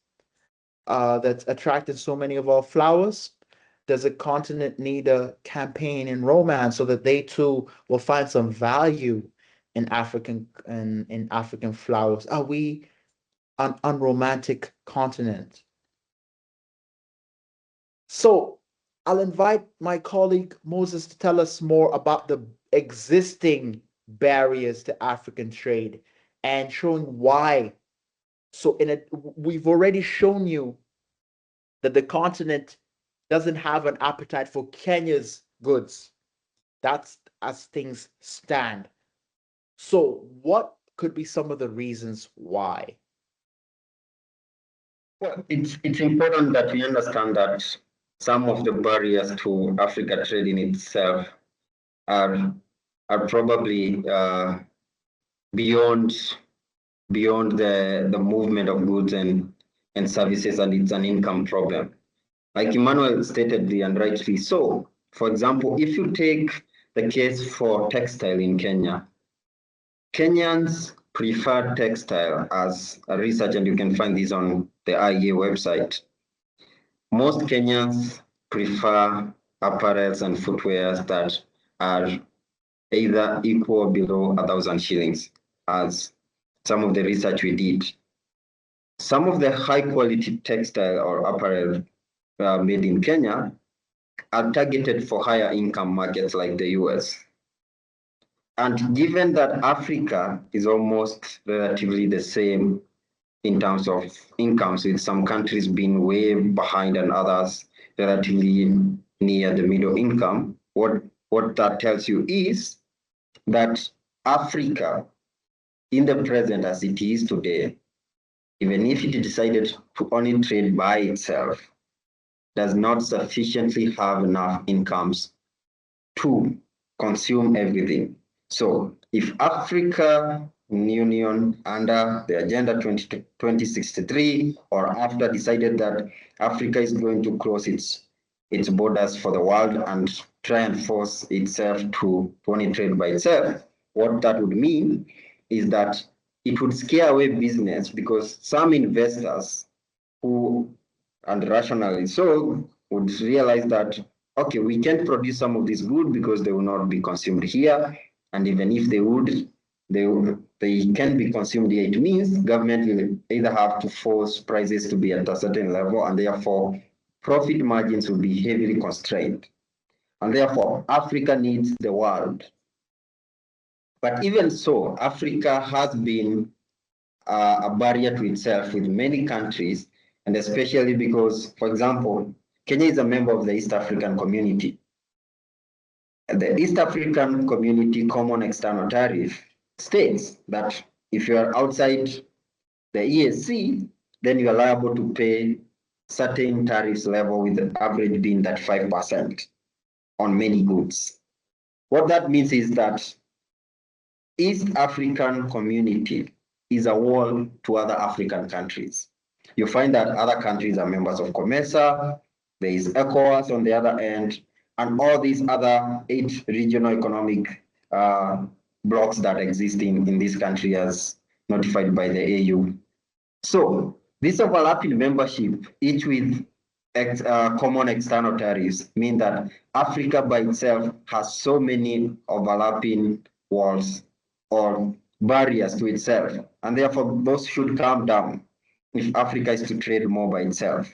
that's attracted so many of our flowers? Does a continent need a campaign in romance so that they too will find some value in African flowers? Are we an unromantic continent? So I'll invite my colleague Moses to tell us more about the existing barriers to African trade and showing why. So we've already shown you that the continent doesn't have an appetite for Kenya's goods. That's as things stand. So what could be some of the reasons why? Well, it's important that we understand that some of the barriers to Africa trade in itself are are probably beyond the movement of goods and services, and it's an income problem. Like Emmanuel stated, and rightly so. For example, if you take the case for textile in Kenya, Kenyans prefer textile as a research, and you can find this on the IEA website. Most Kenyans prefer apparels and footwear that are either equal or below 1,000 shillings, as some of the research we did. Some of the high quality textile or apparel made in Kenya are targeted for higher income markets like the US. And given that Africa is almost relatively the same in terms of incomes, with some countries being way behind and others relatively near the middle income, what that tells you is that Africa, in the present as it is today, even if it decided to only trade by itself, does not sufficiently have enough incomes to consume everything. So if Africa Union under the Agenda 2063 or after decided that Africa is going to close its borders for the world and try and force itself to only trade by itself, what that would mean is that it would scare away business, because some investors who, and rationally so, would realize that, okay, we can't produce some of these goods because they will not be consumed here. And even if they would, they can be consumed here. It means government will either have to force prices to be at a certain level, and therefore profit margins will be heavily constrained. And therefore, Africa needs the world. But even so, Africa has been a barrier to itself with many countries, and especially because, for example, Kenya is a member of the East African Community. The East African Community Common External Tariff states that if you are outside the EAC, then you are liable to pay certain tariffs level, with the average being that 5% on many goods. What that means is that East African Community is a wall to other African countries. You find that other countries are members of COMESA, there is ECOWAS on the other end, and all these other 8 regional economic blocks that exist in this country as notified by the AU. So this overlapping membership, each with common external tariffs, mean that Africa by itself has so many overlapping walls or barriers to itself, and therefore those should come down if Africa is to trade more by itself.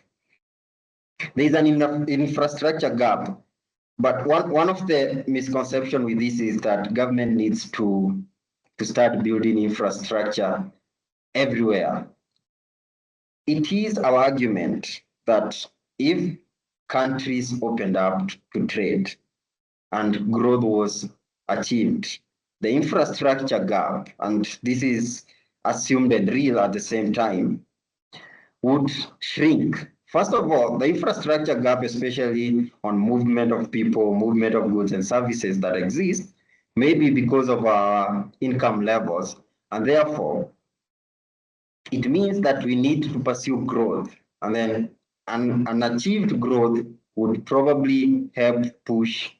There is an infrastructure gap, but one of the misconceptions with this is that government needs to start building infrastructure everywhere. It is our argument that if countries opened up to trade and growth was achieved, the infrastructure gap, and this is assumed and real at the same time, would shrink. First of all, the infrastructure gap, especially on movement of people, movement of goods and services that exist, may be because of our income levels, and therefore it means that we need to pursue growth, and then an achieved growth would probably help push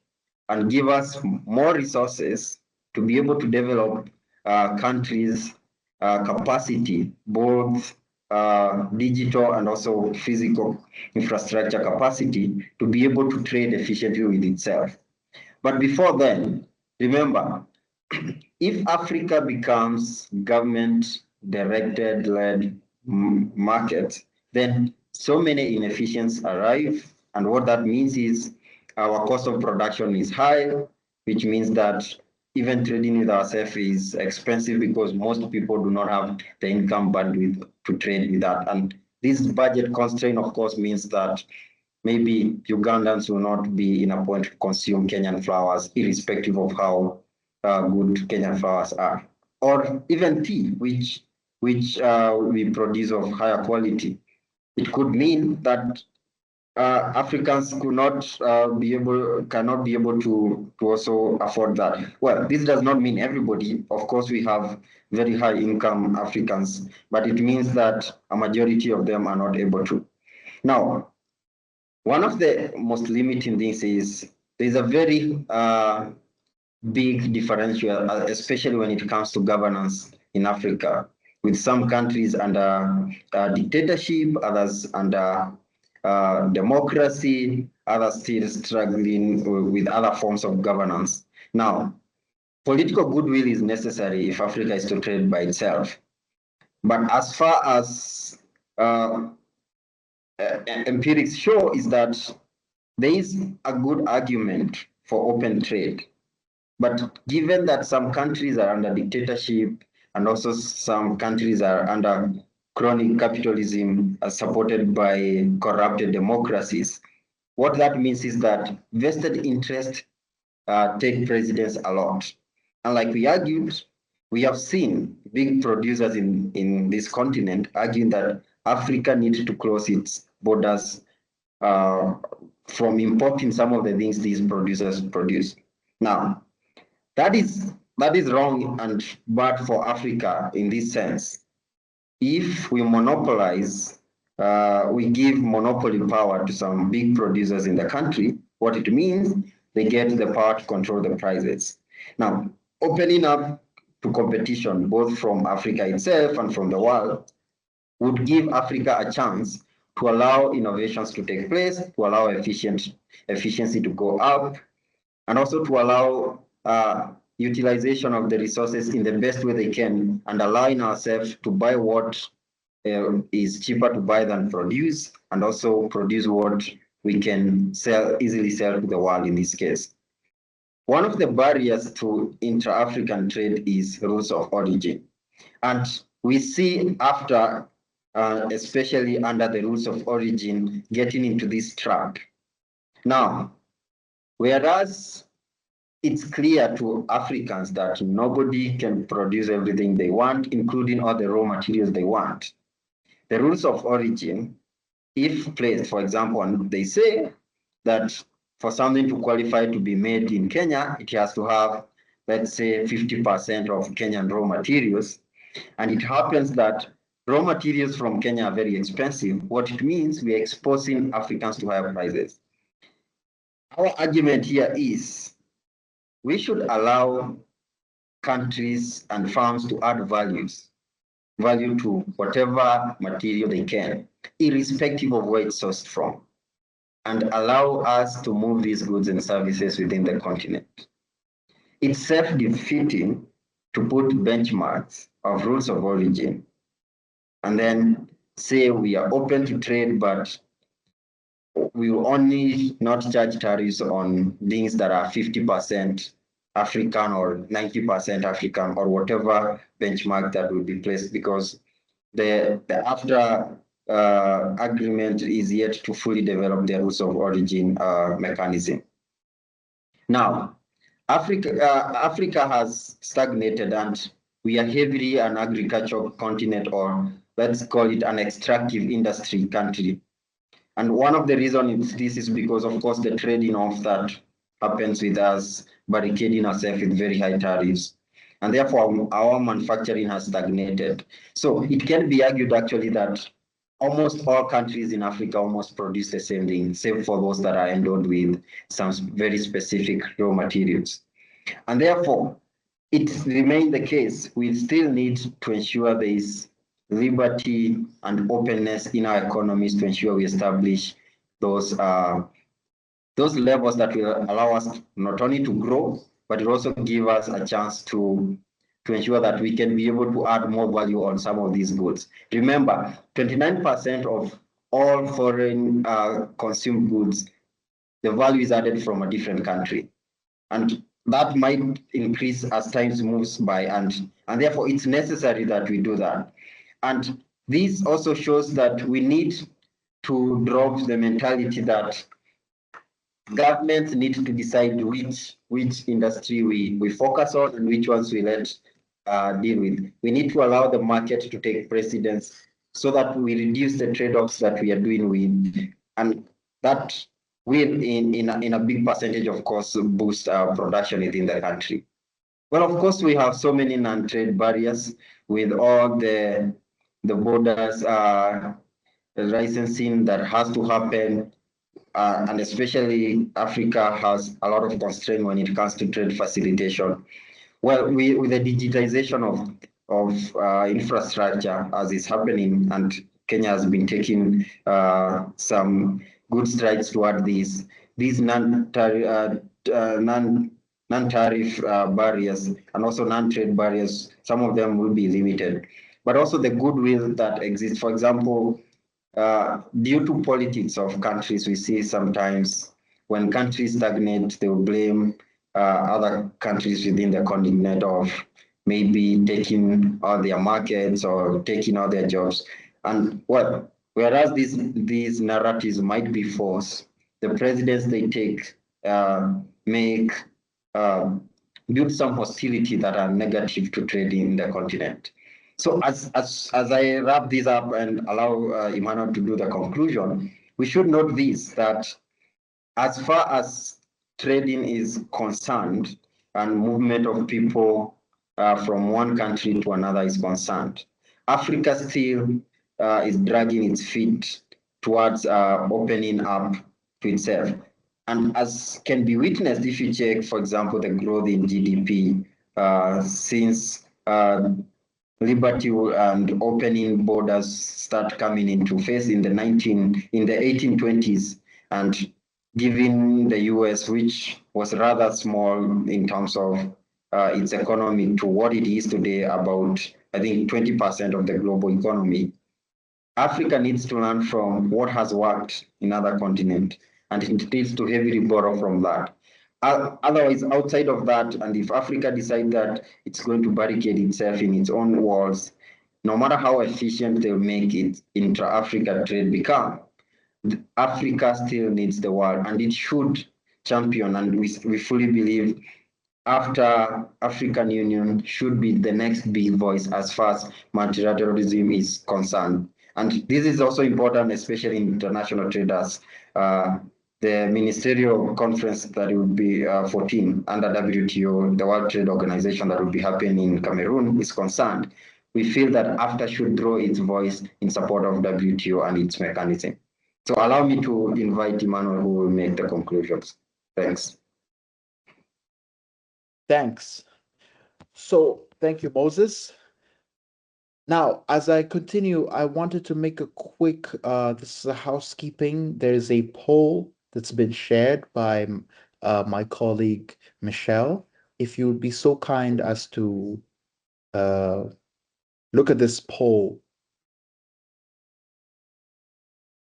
and give us more resources to be able to develop countries' capacity, both digital and also physical infrastructure capacity, to be able to trade efficiently with itself. But before then, remember, if Africa becomes government directed led market, then so many inefficiencies arrive. And what that means is our cost of production is high, which means that even trading with ourselves is expensive because most people do not have the income bandwidth to trade with that. And this budget constraint, of course, means that maybe Ugandans will not be in a point to consume Kenyan flowers, irrespective of how good Kenyan flowers are, or even tea, which we produce of higher quality. It could mean that Africans cannot be able to also afford that. Well, this does not mean everybody. Of course, we have very high income Africans, but it means that a majority of them are not able to. Now, one of the most limiting things is there's a very big differential, especially when it comes to governance in Africa, with some countries under dictatorship, others under democracy, others still struggling with other forms of governance. Now, political goodwill is necessary if Africa is to trade by itself. But as far as empirics show is that there is a good argument for open trade. But given that some countries are under dictatorship and also some countries are under chronic capitalism supported by corrupted democracies, what that means is that vested interests take precedence a lot. And like we argued, we have seen big producers in this continent arguing that Africa needs to close its borders uh, from importing some of the things these producers produce. Now, that is wrong and bad for Africa in this sense. If we monopolize, we give monopoly power to some big producers in the country, what it means, they get the power to control the prices. Now, opening up to competition, both from Africa itself and from the world, would give Africa a chance to allow innovations to take place, to allow efficiency to go up, and also to allow utilization of the resources in the best way they can, and allowing ourselves to buy what is cheaper to buy than produce, and also produce what we can easily sell to the world in this case. One of the barriers to intra-African trade is rules of origin. And we see after, especially under the rules of origin, getting into this trap. Now, whereas it's clear to Africans that nobody can produce everything they want, including all the raw materials they want. The rules of origin, if placed, for example, and they say that for something to qualify to be made in Kenya, it has to have, let's say, 50% of Kenyan raw materials. And it happens that raw materials from Kenya are very expensive. What it means, we are exposing Africans to higher prices. Our argument here is we should allow countries and farms to add value to whatever material they can, irrespective of where it's sourced from, and allow us to move these goods and services within the continent. It's self-defeating to put benchmarks of rules of origin and then say we are open to trade, but we will only not charge tariffs on things that are 50% African or 90% African or whatever benchmark that will be placed, because the AfCfTA agreement is yet to fully develop the rules of origin mechanism. Now, Africa has stagnated, and we are heavily an agricultural continent, or let's call it an extractive industry country. And one of the reasons this is because, of course, the trading off that happens with us barricading ourselves with very high tariffs. And therefore, our manufacturing has stagnated. So it can be argued actually that almost all countries in Africa almost produce the same thing, save for those that are endowed with some very specific raw materials. And therefore, it remains the case, we still need to ensure there is liberty and openness in our economies to ensure we establish those levels that will allow us not only to grow, but it also give us a chance to ensure that we can be able to add more value on some of these goods. Remember, 29% of all foreign consumed goods, the value is added from a different country. And that might increase as time moves by, and therefore it's necessary that we do that. And this also shows that we need to drop the mentality that governments need to decide which industry we focus on and which ones we let deal with. We need to allow the market to take precedence so that we reduce the trade-offs that we are doing with, and that will, in a big percentage, of course, boost our production within the country. Well, of course, we have so many non-trade barriers with all the borders licensing that has to happen, and especially Africa has a lot of constraint when it comes to trade facilitation. Well, with the digitization of infrastructure as is happening, and Kenya has been taking some good strides toward these non-tariff barriers and also non-trade barriers, some of them will be limited. But also the goodwill that exists. For example, due to politics of countries, we see sometimes when countries stagnate, they will blame other countries within the continent of maybe taking all their markets or taking all their jobs. And well, whereas these narratives might be false, the presidents they take make build some hostility that are negative to trading in the continent. So as I wrap this up and allow Emmanuel to do the conclusion, we should note this, that as far as trading is concerned and movement of people from one country to another is concerned, Africa still is dragging its feet towards opening up to itself. And as can be witnessed if you check, for example, the growth in GDP since liberty and opening borders start coming into face in the 1820s, and given the US, which was rather small in terms of its economy, to what it is today, about I think 20% of the global economy. Africa needs to learn from what has worked in other continents, and it needs to heavily borrow from that. Otherwise, outside of that, and if Africa decides that it's going to barricade itself in its own walls, no matter how efficient they make it intra-Africa trade become, Africa still needs the world, and it should champion. And we fully believe after African Union should be the next big voice as far as multilateralism is concerned. And this is also important, especially in international traders. The ministerial conference that will be 14 under WTO, the World Trade Organization, that will be happening in Cameroon is concerned. We feel that AfCFTA should draw its voice in support of WTO and its mechanism. So allow me to invite Emmanuel, who will make the conclusions. Thanks. Thanks. So thank you, Moses. Now, as I continue, I wanted to make a quick, this is a housekeeping. There's a poll that's been shared by my colleague, Michelle. If you would be so kind as to uh, look at this poll.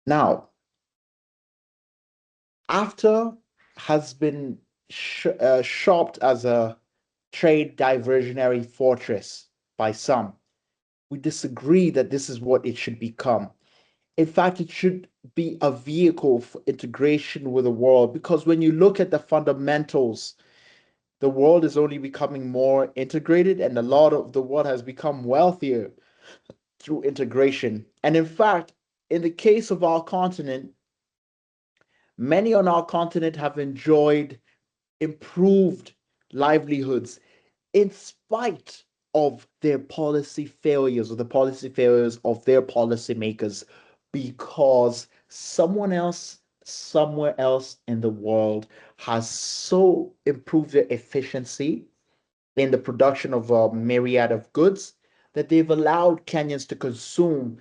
Now, AfCFTA has been shopped as a trade diversionary fortress by some. We disagree that this is what it should become. In fact, it should be a vehicle for integration with the world, because when you look at the fundamentals The world is only becoming more integrated, and a lot of the world has become wealthier through integration. And in fact, in the case of our continent, many on our continent have enjoyed improved livelihoods in spite of their policy failures or the policy failures of their policymakers, because someone else somewhere else in the world has so improved their efficiency in the production of a myriad of goods that they've allowed Kenyans to consume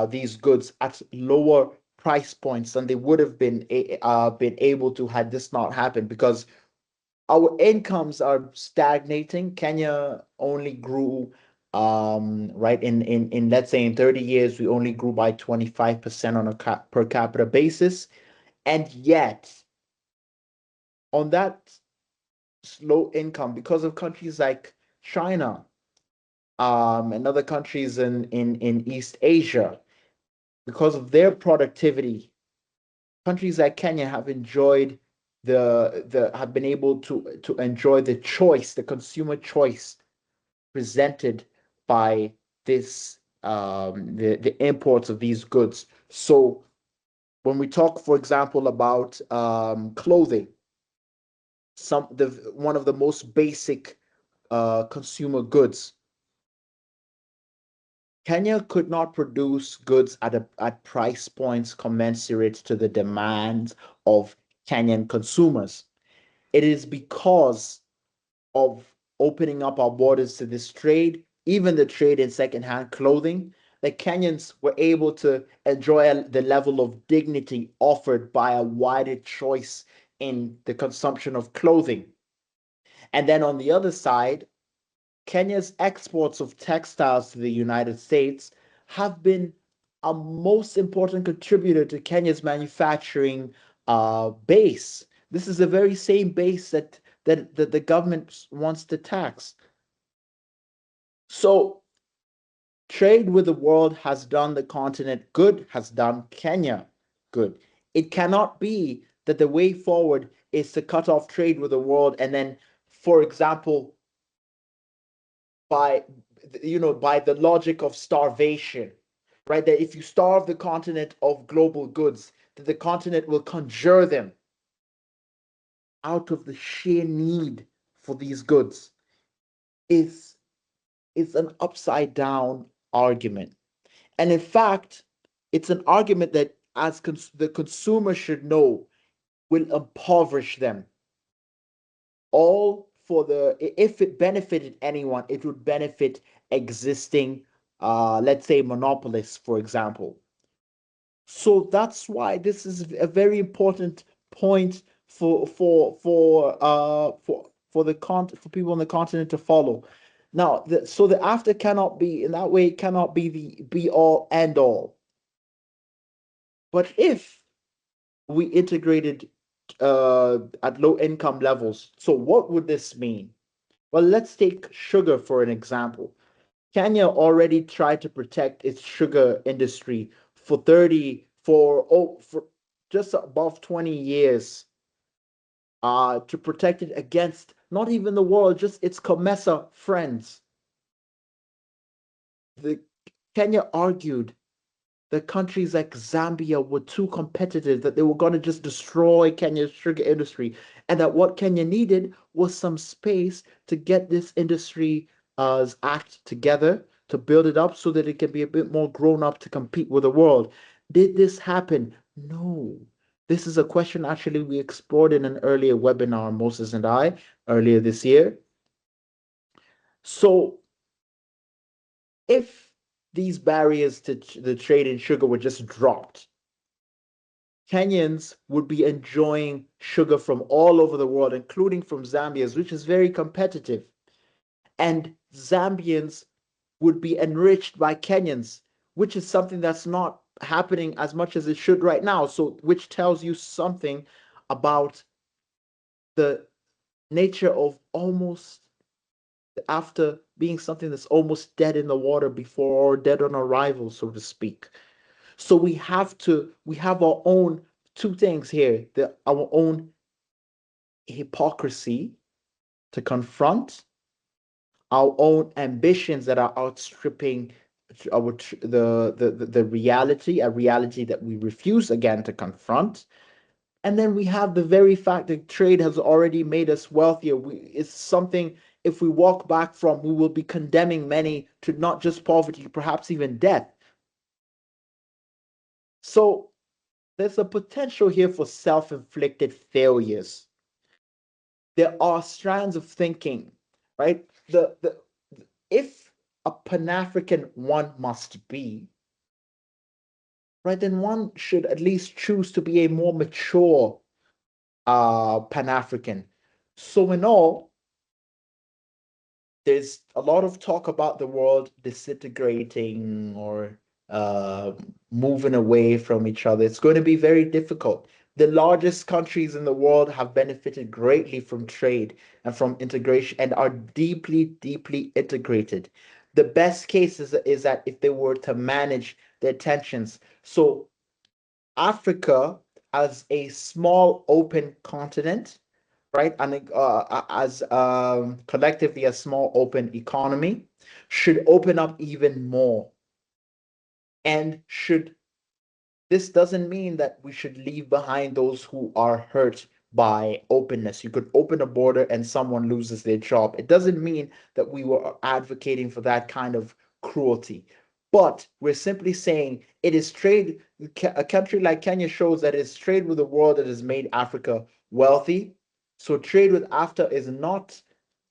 these goods at lower price points than they would have been able to had this not happened, because our incomes are stagnating. Kenya only grew, right, in let's say in 30 years, we only grew by 25% on a per capita basis. And yet, on that slow income, because of countries like China, and other countries in East Asia, because of their productivity, countries like Kenya have enjoyed the have been able to enjoy the choice, the consumer choice presented by this the imports of these goods. So when we talk, for example, about clothing, some the one of the most basic consumer goods, Kenya could not produce goods at price points commensurate to the demands of Kenyan consumers. It is because of opening up our borders to this trade, even the trade in secondhand clothing, that Kenyans were able to enjoy the level of dignity offered by a wider choice in the consumption of clothing. And then on the other side, Kenya's exports of textiles to the United States have been a most important contributor to Kenya's manufacturing base. This is the very same base that the government wants to tax. So trade with the world has done the continent good, has done Kenya good. It cannot be that the way forward is to cut off trade with the world and then, for example, by by the logic of starvation, right? That if you starve the continent of global goods, that the continent will conjure them out of the sheer need for these goods is an upside down argument. And in fact, it's an argument that as the consumer should know will impoverish them. All for the if it benefited anyone, it would benefit existing let's say monopolists, for example. So that's why this is a very important point for the for people on the continent to follow. Now, so the after cannot be in that way, it cannot be the be all and all. But if we integrated at low income levels, so what would this mean? Well, let's take sugar for an example. Kenya already tried to protect its sugar industry for 30 for just above 20 years, to protect it against not even the world, just its COMESA friends. The Kenya argued that countries like Zambia were too competitive, that they were going to just destroy Kenya's sugar industry, and that what Kenya needed was some space to get this industry act together, to build it up so that it can be a bit more grown up to compete with the world. Did this happen? No. This is a question actually we explored in an earlier webinar, Moses and I, earlier this year. So if these barriers to the trade in sugar were just dropped, Kenyans would be enjoying sugar from all over the world, including from Zambia's, which is very competitive. And Zambians would be enriched by Kenyans, which is something that's not happening as much as it should right now. So, which tells you something about the nature of almost after being something that's almost dead in the water before or dead on arrival, so to speak. So we have our own two things here, our own hypocrisy to confront our own ambitions that are outstripping the reality, a reality that we refuse again to confront. And then we have the very fact that trade has already made us wealthier. It's something, if we walk back from, we will be condemning many to not just poverty, perhaps even death. So there's a potential here for self-inflicted failures. There are strands of thinking, right? The if a Pan-African one must be, right, then one should at least choose to be a more mature Pan-African. So in all, there's a lot of talk about the world disintegrating or uh, moving away from each other. It's going to be very difficult. The largest countries in the world have benefited greatly from trade and from integration and are deeply, deeply integrated. The best case is that if they were to manage their tensions. So Africa as a small open continent, right? And as collectively a small open economy should open up even more. And should this doesn't mean that we should leave behind those who are hurt by openness. You could open a border and someone loses their job. It doesn't mean that we were advocating for that kind of cruelty. But we're simply saying it is trade. A country like Kenya shows that it's trade with the world that has made Africa wealthy. So trade with AfCFTA is not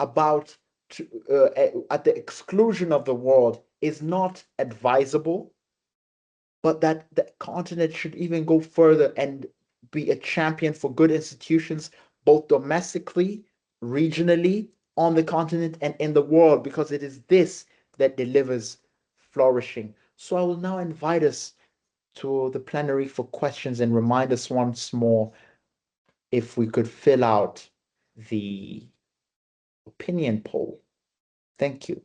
about at the exclusion of the world, is not advisable, but that the continent should even go further and be a champion for good institutions, both domestically, regionally, on the continent, and in the world, because it is this that delivers flourishing. So I will now invite us to the plenary for questions and remind us once more if we could fill out the opinion poll. Thank you.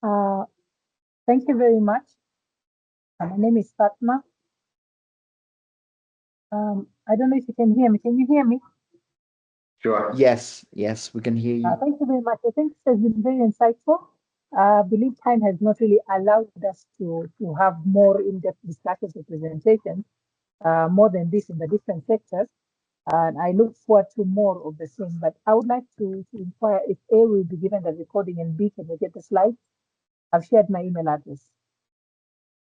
Uh, Thank you very much. My name is Fatma. I don't know if you can hear me. Can you hear me? Sure. Yes, yes, we can hear you. Thank you very much. I think this has been very insightful. I believe time has not really allowed us to have more in-depth discussions or presentations, more than this in the different sectors. And I look forward to more of the same. But I would like to inquire if A will be given the recording and B can we get the slides. I've shared my email address.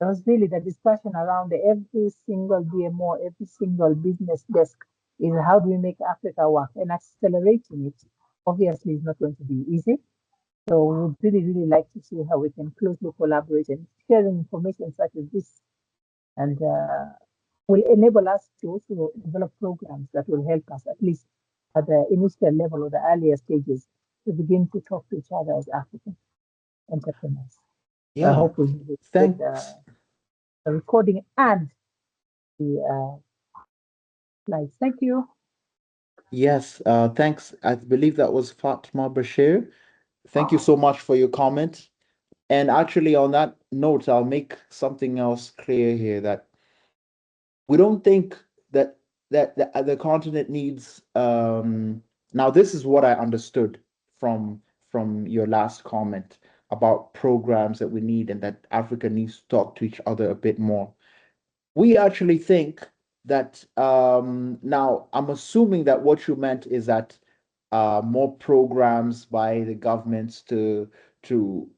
There was really the discussion around every single DMO, every single business desk is how do we make Africa work, and accelerating it obviously is not going to be easy. So we would really, really like to see how we can closely collaborate and sharing information such as this, and will enable us to also develop programs that will help us at least at the initial level or the earlier stages to begin to talk to each other as African entrepreneurs. I Yeah, hope we will get thanks. the recording and the slides. Thank you. Yes, thanks. I believe that was Fatma Bashir. Thank you so much for your comment. And actually, on that note, I'll make something else clear here that we don't think that the continent needs. Now, this is what I understood from your last comment about programs that we need and that Africa needs to talk to each other a bit more. We actually think that now I'm assuming that what you meant is that more programs by the governments to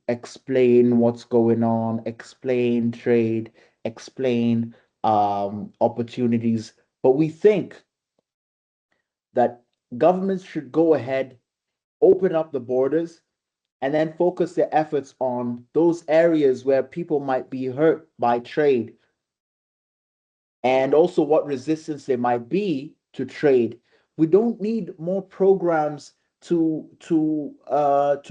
explain what's going on, explain trade, explain opportunities. But we think that governments should go ahead, open up the borders, and then focus their efforts on those areas where people might be hurt by trade and also what resistance there might be to trade. We don't need more programs to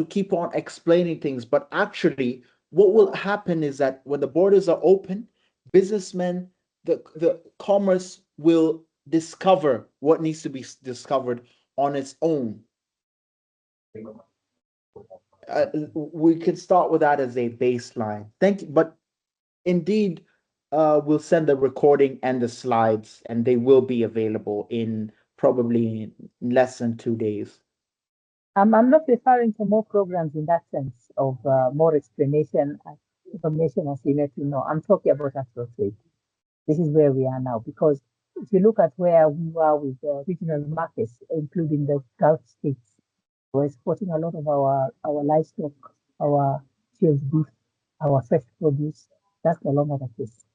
keep on explaining things, but actually, what will happen is that when the borders are open, businessmen, the commerce will discover what needs to be discovered on its own. We can start with that as a baseline. Thank you. But indeed, we'll send the recording and the slides, and they will be available in probably less than 2 days. I'm not referring to more programs in that sense of more explanation, information, as you let you know. I'm talking about actual trade. This is where we are now, because if you look at where we were with regional markets, including the Gulf states, we're exporting a lot of our livestock, our chilled beef, our fresh produce. That's no longer the case.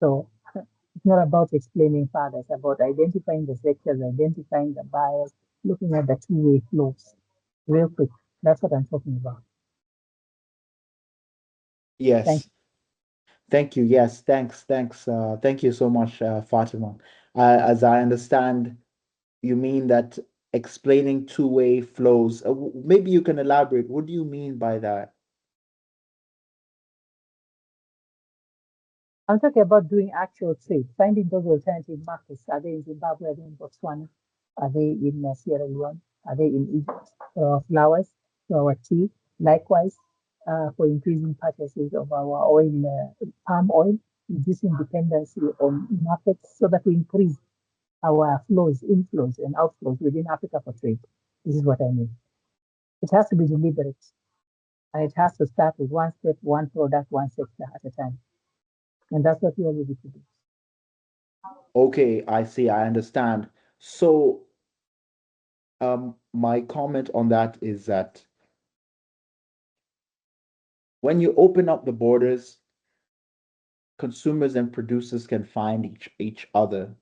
So it's not about explaining further. It's about identifying the sectors, identifying the buyers, looking at the two-way flows. Real quick. That's what I'm talking about. Thank Yes. you. Thank you. Yes, thanks. Thank you so much, Fatima. As I understand, you mean that explaining two-way flows. Maybe you can elaborate. What do you mean by that? I'm talking about doing actual trade, finding those alternative markets. Are they in Zimbabwe? Are they in Botswana? Are they in Sierra Leone? Are they in Egypt for our flowers, for our tea? Likewise, for increasing purchases of our oil, palm oil, reducing dependency on markets so that we increase our flows, inflows, and outflows within Africa for trade. This is what I mean. It has to be deliberate, and it has to start with one step, one product, one sector at a time. And that's what we are ready to do. Okay, I see. I understand. So, my comment on that is that when you open up the borders, consumers and producers can find each other.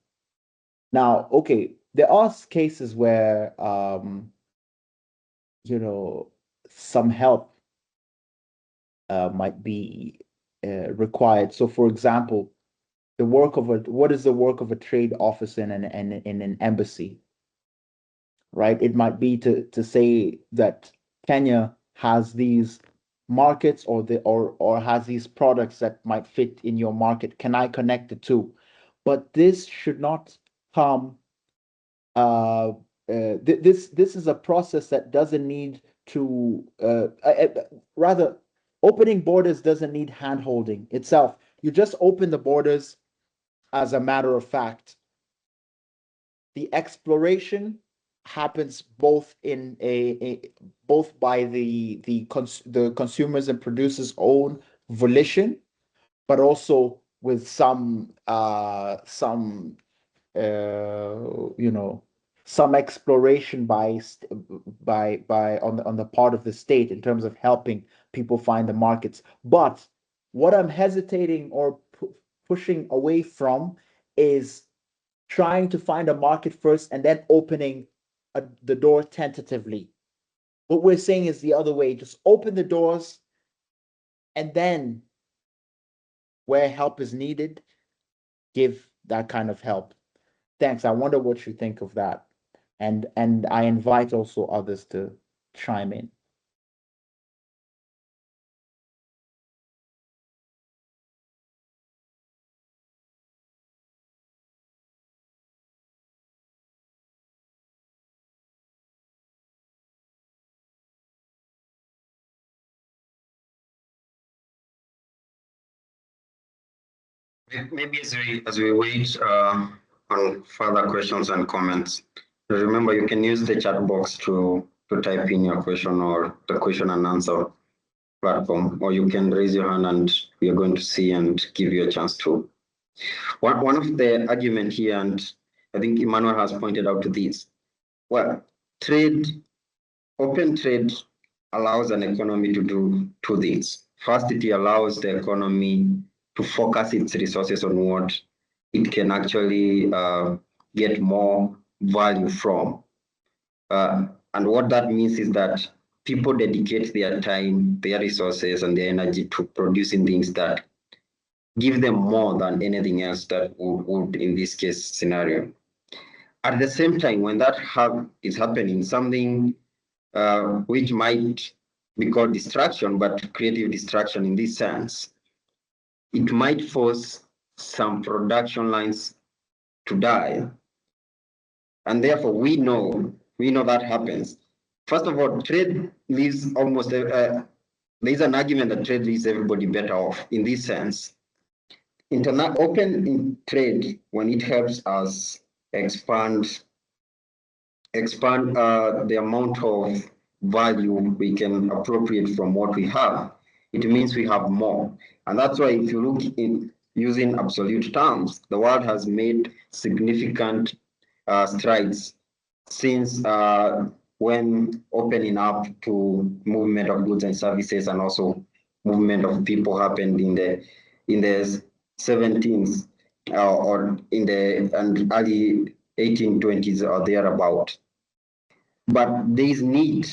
Now, okay, there are cases where you know, some help might be required. So, for example, what is the work of a trade officer in an embassy, right? It might be to say that Kenya has these markets or has these products that might fit in your market. Can I connect the two? But this should not come. This is a process that doesn't need to rather opening borders doesn't need hand holding itself. You just open the borders as a matter of fact. The exploration happens both in both by the consumers and producers own volition, but also with some you know, some exploration by on the part of the state in terms of helping people find the markets. But what I'm hesitating or pushing away from is trying to find a market first and then opening the door tentatively. What we're saying is the other way. Just open the doors, and then where help is needed, give that kind of help. Thanks. I wonder what you think of that. And I invite also others to chime in. Maybe as we wait on further questions and comments, remember you can use the chat box to type in your question or the question and answer platform, or you can raise your hand and we are going to see and give you a chance to. One of the argument here, and I think Emmanuel has pointed out to this, well, open trade allows an economy to do two things. First, it allows the economy to focus its resources on what it can actually get more value from. And what that means is that people dedicate their time, their resources, and their energy to producing things that give them more than anything else that would in this case scenario. At the same time, when that is happening, something which might be called distraction, but creative distraction in this sense, it might force some production lines to die. And therefore, we know We know that happens. First of all, trade leaves almost, there's an argument that trade leaves everybody better off in this sense. Open in trade, when it helps us expand the amount of value we can appropriate from what we have, it means we have more. And that's why if you look in using absolute terms, the world has made significant strides since when opening up to movement of goods and services and also movement of people happened in the 17th or in the and early 1820s or thereabout. But there is need,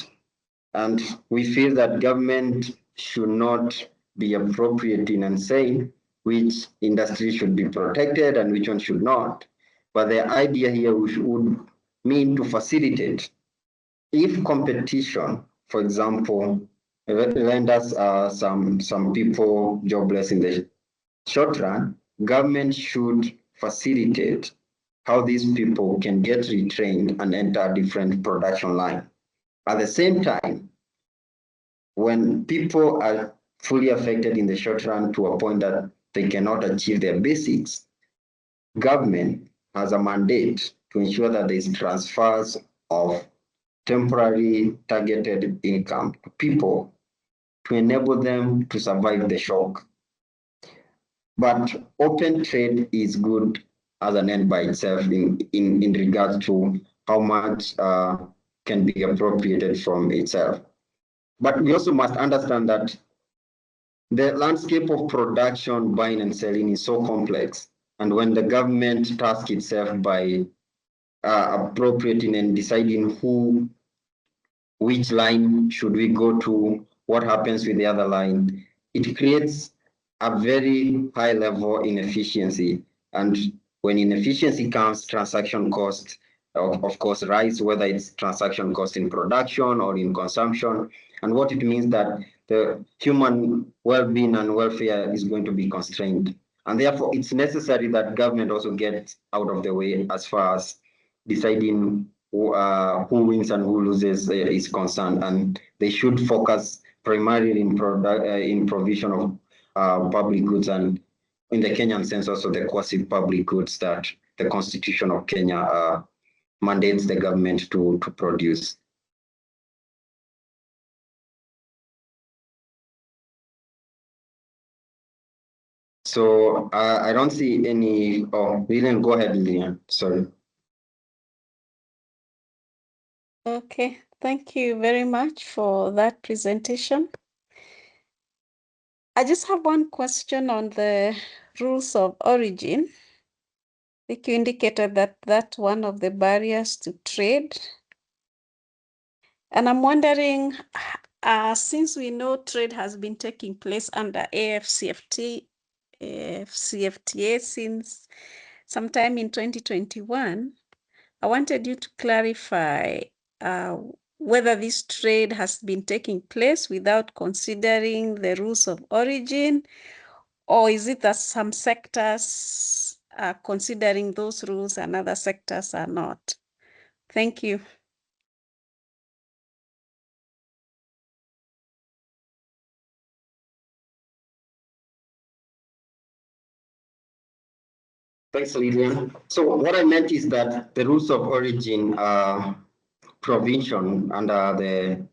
and we feel that government should not be appropriating and saying which industry should be protected and which one should not. But the idea here would mean to facilitate. If competition, for example, renders some people jobless in the short run, government should facilitate how these people can get retrained and enter a different production line. At the same time, when people are fully affected in the short run to a point that they cannot achieve their basics, government has a mandate to ensure that there is transfers of temporary targeted income to people to enable them to survive the shock. But open trade is good as an end by itself in regards to how much can be appropriated from itself. But we also must understand that the landscape of production, buying and selling is so complex. And when the government tasks itself by appropriating and deciding which line should we go to, what happens with the other line, it creates a very high level inefficiency. And when inefficiency comes, transaction costs, of course, rise, whether it's transaction cost in production or in consumption. And what it means that the human well-being and welfare is going to be constrained. And therefore, it's necessary that government also gets out of the way as far as deciding who wins and who loses is concerned, and they should focus primarily in provision of public goods and in the Kenyan sense also the quasi-public goods that the Constitution of Kenya mandates the government to produce. So I don't see any. Oh, Lillian, go ahead, Lillian. Sorry. Okay, thank you very much for that presentation. I just have one question on the rules of origin. I think you indicated that that's one of the barriers to trade. And I'm wondering, since we know trade has been taking place under AfCfTA since sometime in 2021, I wanted you to clarify whether this trade has been taking place without considering the rules of origin, or is it that some sectors are considering those rules and other sectors are not? Thank you. Thanks, Lillian. So what I meant is that the rules of origin provision under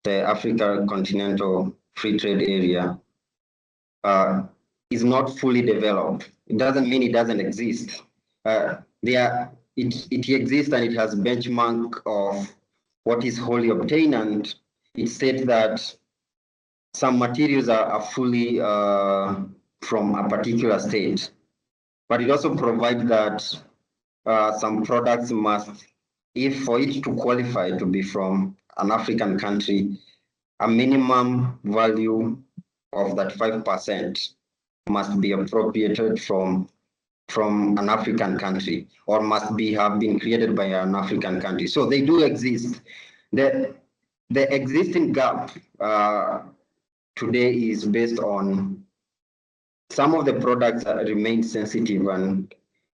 the Africa Continental Free Trade Area is not fully developed. It doesn't mean it doesn't exist. It exists and it has benchmark of what is wholly obtained, and it states that some materials are fully from a particular state. But it also provides that some products must, if for it to qualify to be from an African country, a minimum value of that 5% must be appropriated from an African country, or must have been created by an African country. So they do exist. The existing gap today is based on some of the products that remain sensitive, and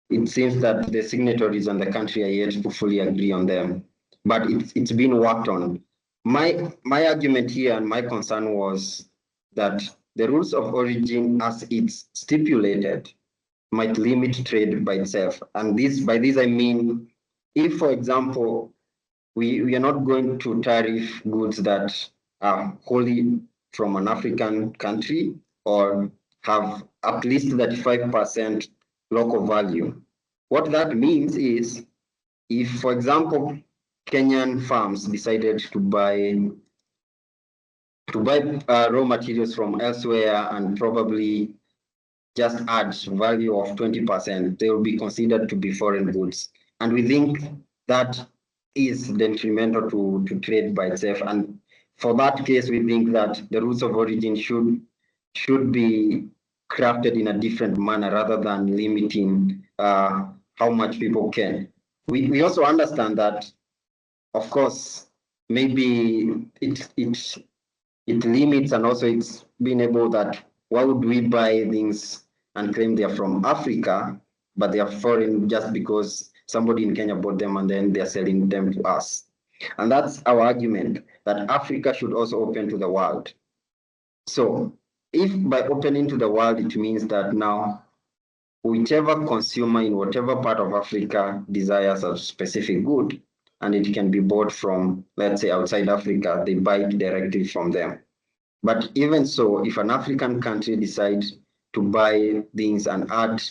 it seems that the signatories and the country are yet to fully agree on them. but it's been worked on. My argument here and my concern was that the rules of origin, as it's stipulated, might limit trade by itself. And by this I mean, if, for example, we are not going to tariff goods that are wholly from an African country or have at least 35% local value. What that means is, if, for example, Kenyan farms decided to buy raw materials from elsewhere and probably just add value of 20%, they will be considered to be foreign goods. And we think that is detrimental to trade by itself. And for that case, we think that the rules of origin should be crafted in a different manner rather than limiting how much people can. We also understand that, of course, maybe it limits, and also it's being able that why would we buy things and claim they're from Africa, but they are foreign just because somebody in Kenya bought them and then they're selling them to us. And that's our argument, that Africa should also open to the world. So if by opening to the world, it means that now whichever consumer in whatever part of Africa desires a specific good, and it can be bought from, let's say, outside Africa, they buy it directly from them. But even so, if an African country decides to buy things and add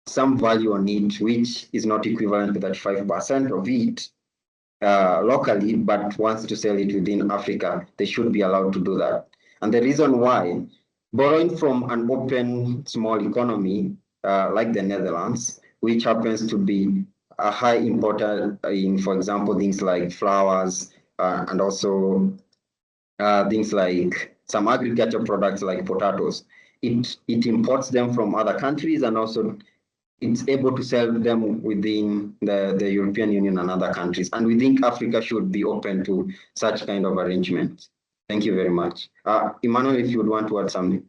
some value on it, which is not equivalent to that 5% of it locally, but wants to sell it within Africa, they should be allowed to do that. And the reason why, borrowing from an open small economy like the Netherlands, which happens to be a high importer in, for example, things like flowers and also things like some agriculture products like potatoes. It imports them from other countries, and also it's able to sell them within the European Union and other countries. And we think Africa should be open to such kind of arrangements. Thank you very much. Emmanuel, if you would want to add something.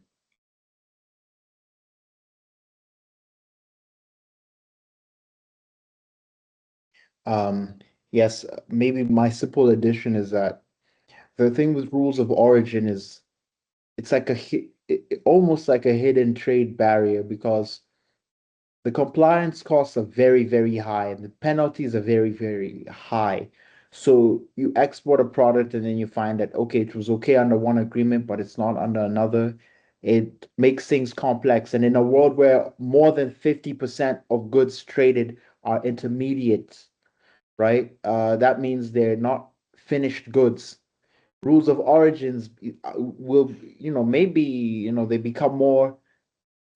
Yes, maybe my simple addition is that the thing with rules of origin is it's like almost like a hidden trade barrier, because the compliance costs are very, very high and the penalties are very, very high. So you export a product and then you find that, okay, it was okay under one agreement, but it's not under another. It makes things complex. And in a world where more than 50% of goods traded are intermediates, right? That means they're not finished goods. Rules of origins will, maybe, they become more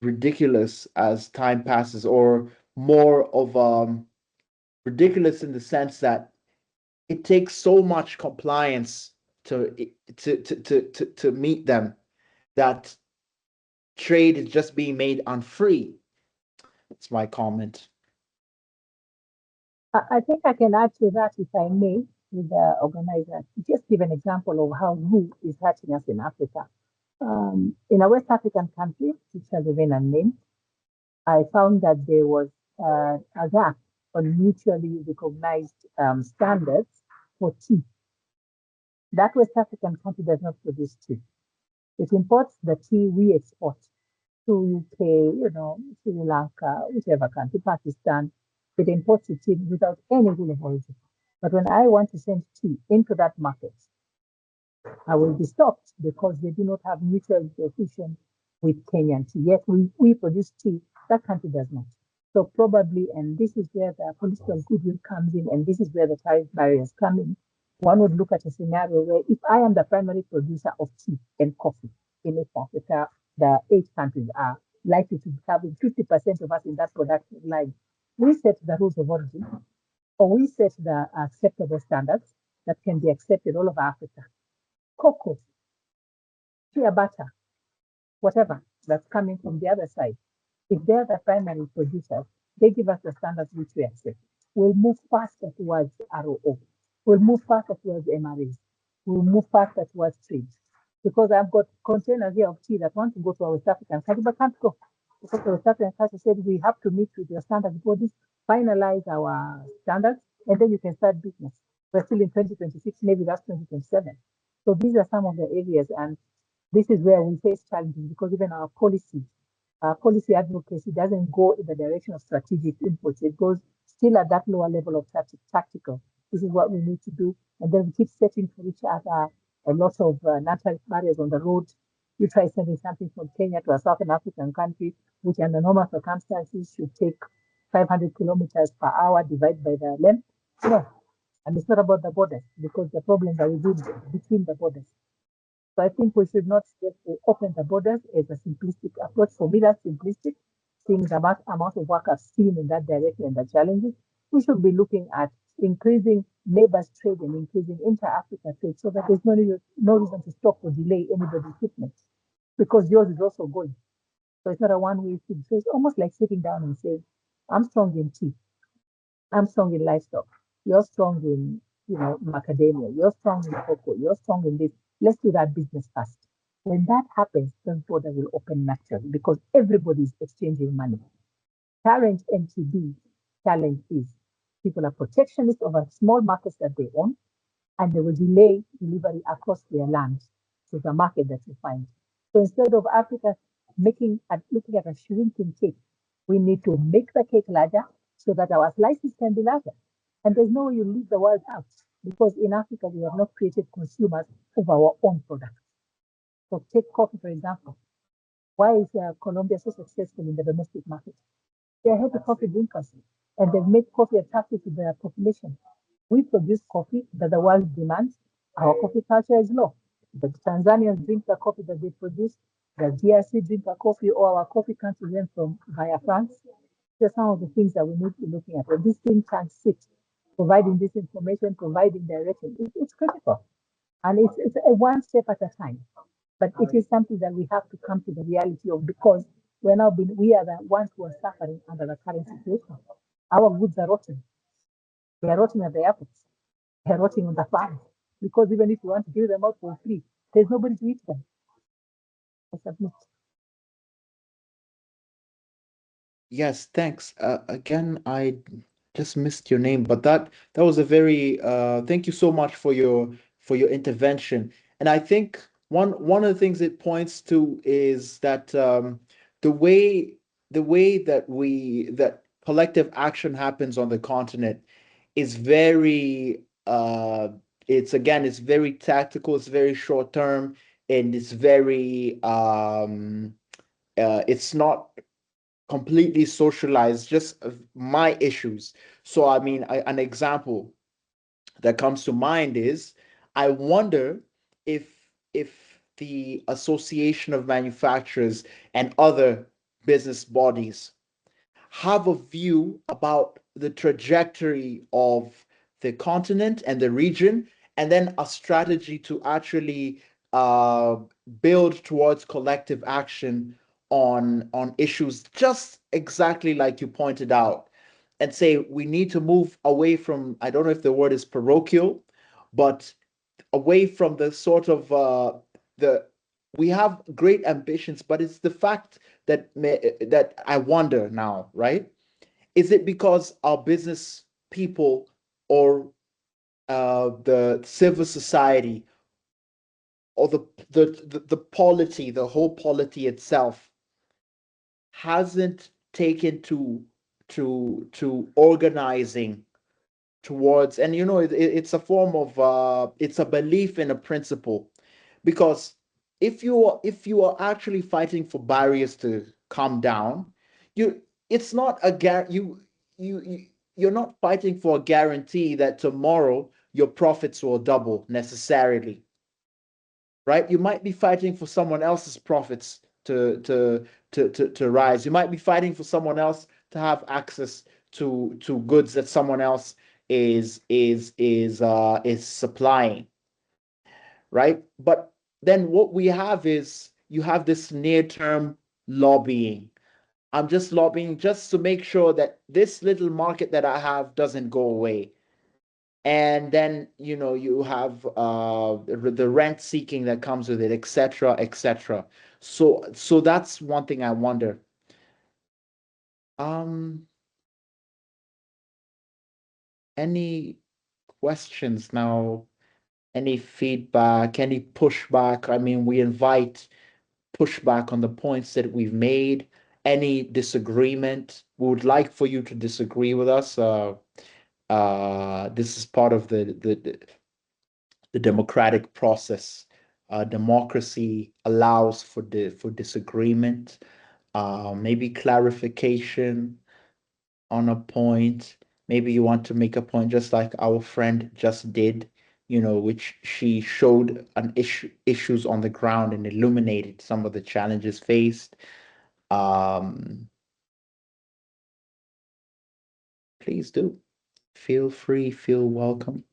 ridiculous as time passes, or more of ridiculous in the sense that it takes so much compliance to to meet them, that trade is just being made unfree. That's my comment. I think I can add to that, if I may, with the organizer. Just give an example of how who is hurting us in Africa. In a West African country, which shall remain unnamed, I found that there was a gap on mutually recognized standards for tea. That West African country does not produce tea. It imports the tea we export to UK, Sri Lanka, whichever country, Pakistan. It imports the tea without any rule of origin. But when I want to send tea into that market, I will be stopped because they do not have mutual recognition with Kenyan tea. Yet we produce tea, that country does not. So probably, and this is where the political goodwill comes in, and this is where the tariff barriers come in. One would look at a scenario where if I am the primary producer of tea and coffee in East Africa, the 8 countries are likely to be having 50% of us in that production line. We set the rules of origin, or we set the acceptable standards that can be accepted all over Africa. Cocoa, shea butter, whatever that's coming from the other side. If they're the primary producers, they give us the standards which we accept. We'll move faster towards ROO. We'll move faster towards MRAs. We'll move faster towards trade. Because I've got containers here of tea that want to go to our West African country, but can't go. Because the West African country said we have to meet with your standards bodies, finalize our standards, and then you can start business. We're still in 2026, maybe that's 2027. So these are some of the areas, and this is where we face challenges because even our policy advocacy doesn't go in the direction of strategic inputs. It goes still at that lower level of tactical. This is what we need to do. And then we keep setting for each other a lot of natural barriers on the road. You try sending something from Kenya to a Southern African country, which under normal circumstances should take 500 kilometers per hour divided by the length. No. And it's not about the borders because the problems are within between the borders. So I think we should not just open the borders as a simplistic approach. For me, that's simplistic. Seeing the amount of work I've seen in that direction and the challenges, we should be looking at increasing neighbors trade and increasing inter-Africa trade so that there's no reason to stop or delay anybody's shipments because yours is also going. So it's not a one-way thing. So it's almost like sitting down and saying, I'm strong in tea. I'm strong in livestock. You're strong in, macadamia. You're strong in cocoa. You're strong in this. Let's do that business first. When that happens, the border will open naturally because everybody is exchanging money. Current NTB challenge is people are protectionist over small markets that they own, and they will delay delivery across their land to the market that you find. So instead of Africa looking at a shrinking cake, we need to make the cake larger so that our slices can be larger. And there's no way you leave the world out because in Africa we have not created consumers of our own products. So take coffee, for example. Why is Colombia so successful in the domestic market? They're heavy coffee drinkers and they've made coffee attractive to their population. We produce coffee that the world demands. Our coffee culture is low. The Tanzanians drink the coffee that they produce. The DRC drink the coffee, or our coffee comes to them from via France. These are some of the things that we need to be looking at. And this thing can sit, providing this information, providing direction. It's critical. And it's a one step at a time. But it is something that we have to come to the reality of because we are the ones who are suffering under the current situation. Our goods are rotten. They are rotting at the airports. They are rotting on the farms. Because even if you want to give them out for free, there's nobody to eat them. I submit. Yes, thanks. Again, I just missed your name, but that was a very thank you so much for your intervention. And I think one of the things it points to is that the way that collective action happens on the continent is very it's very tactical, it's very short term, and it's very it's not completely socialized, just my issues. So, I mean, an example that comes to mind is I wonder if the Association of Manufacturers and other business bodies have a view about the trajectory of the continent and the region, and then a strategy to actually uh, build towards collective action on issues just exactly like you pointed out, and say we need to move away from, I don't know if the word is parochial, but away from the sort of the we have great ambitions, but it's the fact that I wonder now, right? Is it because our business people or the civil society or the polity, the whole polity itself hasn't taken to organizing towards, and it's a form of it's a belief in a principle, because if you are actually fighting for barriers to come down, you it's not a you you're not fighting for a guarantee that tomorrow your profits will double necessarily, right? You might be fighting for someone else's profits to rise. You might be fighting for someone else to have access to goods that someone else is supplying, right? But then what we have is you have this near-term lobbying. I'm just lobbying just to make sure that this little market that I have doesn't go away. And then you have the rent seeking that comes with it, etc., etc. So that's one thing I wonder. Um, any questions now. Any feedback, any pushback? I mean, we invite pushback on the points that we've made. Any disagreement? We would like for you to disagree with us. This is part of the democratic process. Democracy allows for disagreement, maybe clarification on a point. Maybe you want to make a point just like our friend just did, which she showed an issues on the ground and illuminated some of the challenges faced. Um, please do. Feel free, feel welcome.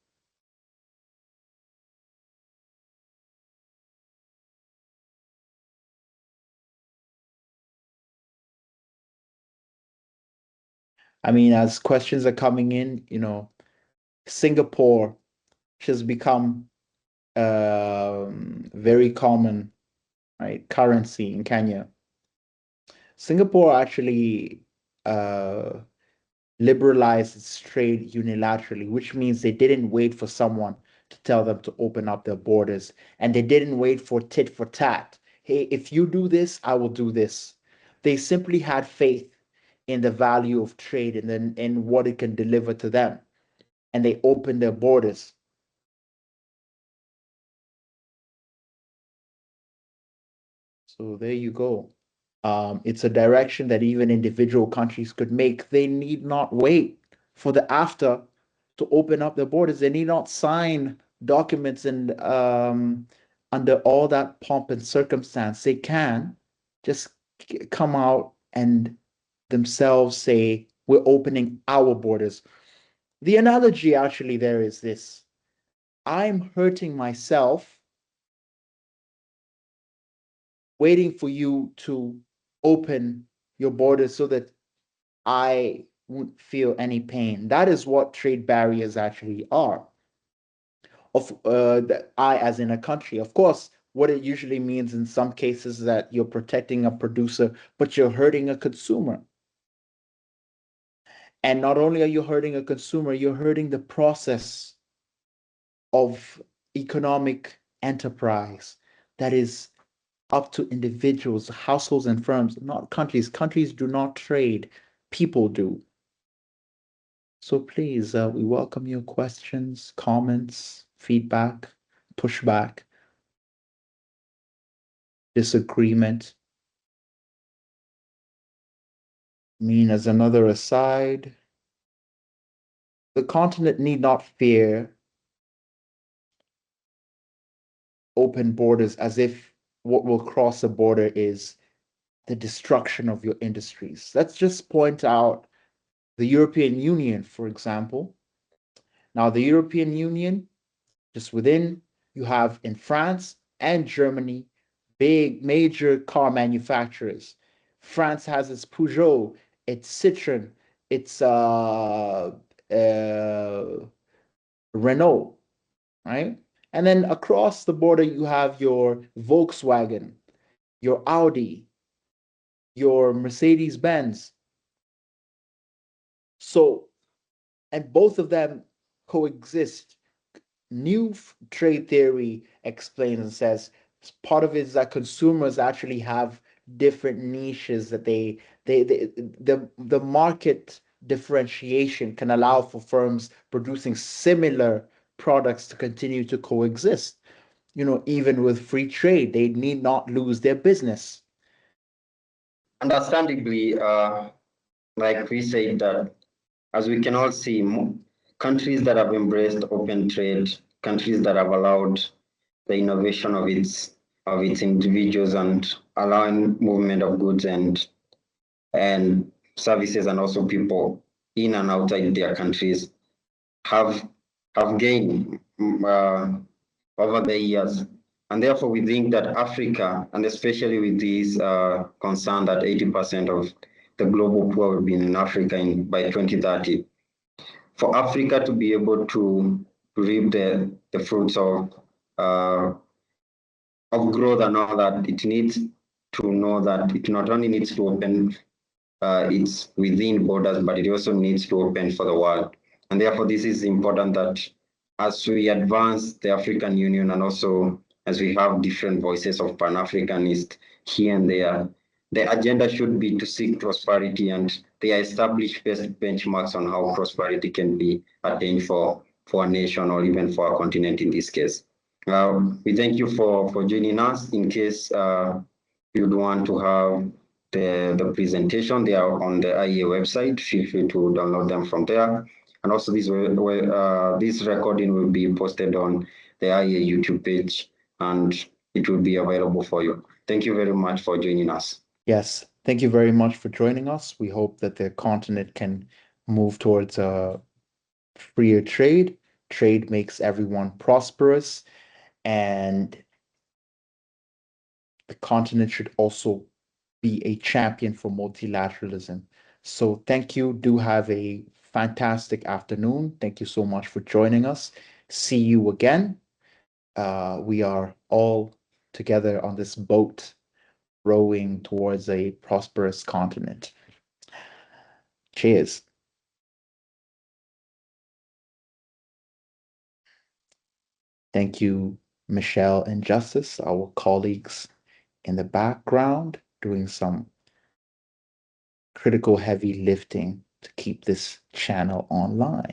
I mean, as questions are coming in, Singapore has become very common, right? Currency in Kenya. Singapore actually liberalized its trade unilaterally, which means they didn't wait for someone to tell them to open up their borders, and they didn't wait for tit for tat. Hey, if you do this, I will do this. They simply had faith in the value of trade and then in what it can deliver to them, and they opened their borders. So there you go. It's a direction that even individual countries could make. They need not wait for the AfCfTA to open up their borders. They need not sign documents and under all that pomp and circumstance. They can just come out and themselves say, we're opening our borders. The analogy actually there is this: I'm hurting myself waiting for you to open your borders so that I won't feel any pain. That is what trade barriers actually are. I, as in a country, of course, what it usually means in some cases is that you're protecting a producer, but you're hurting a consumer. And not only are you hurting a consumer, you're hurting the process of economic enterprise that is up to individuals, households, and firms, not countries. Countries do not trade, people do. So please, we welcome your questions, comments, feedback, pushback, disagreement. I mean, as another aside, the continent need not fear open borders as if what will cross the border is the destruction of your industries. Let's just point out the European Union, for example. Now, the European Union, just within, you have in France and Germany, big major car manufacturers. France has its Peugeot, its Citroën, its Renault, right? And then across the border, you have your Volkswagen, your Audi, your Mercedes Benz. So, and both of them coexist. New trade theory explains and says part of it is that consumers actually have different niches that the market differentiation can allow for firms producing similar products to continue to coexist. Even with free trade, they need not lose their business. Understandably, like we said, that as we can all see, countries that have embraced open trade, countries that have allowed the innovation of its individuals and allowing movement of goods and services and also people in and outside their countries have gained over the years. And therefore, we think that Africa, and especially with this concern that 80% of the global poor will be in Africa by 2030, for Africa to be able to reap the fruits of growth and all that, it needs to know that it not only needs to open its within borders, but it also needs to open for the world. And therefore, this is important that as we advance the African Union and also as we have different voices of Pan-Africanist here and there, the agenda should be to seek prosperity, and they establish best benchmarks on how prosperity can be attained for a nation or even for a continent in this case. We thank you for joining us. In case you'd want to have the presentation, they are on the IEA website. Feel free to download them from there. And also this recording will be posted on the IEA YouTube page, and it will be available for you. Thank you very much for joining us. Yes, thank you very much for joining us. We hope that the continent can move towards a freer trade. Trade makes everyone prosperous, and the continent should also be a champion for multilateralism. So thank you. Do have a fantastic afternoon. Thank you so much for joining us. See you again. We are all together on this boat rowing towards a prosperous continent. Cheers. Thank you, Michelle and Justice, our colleagues in the background, doing some critical heavy lifting to keep this channel online.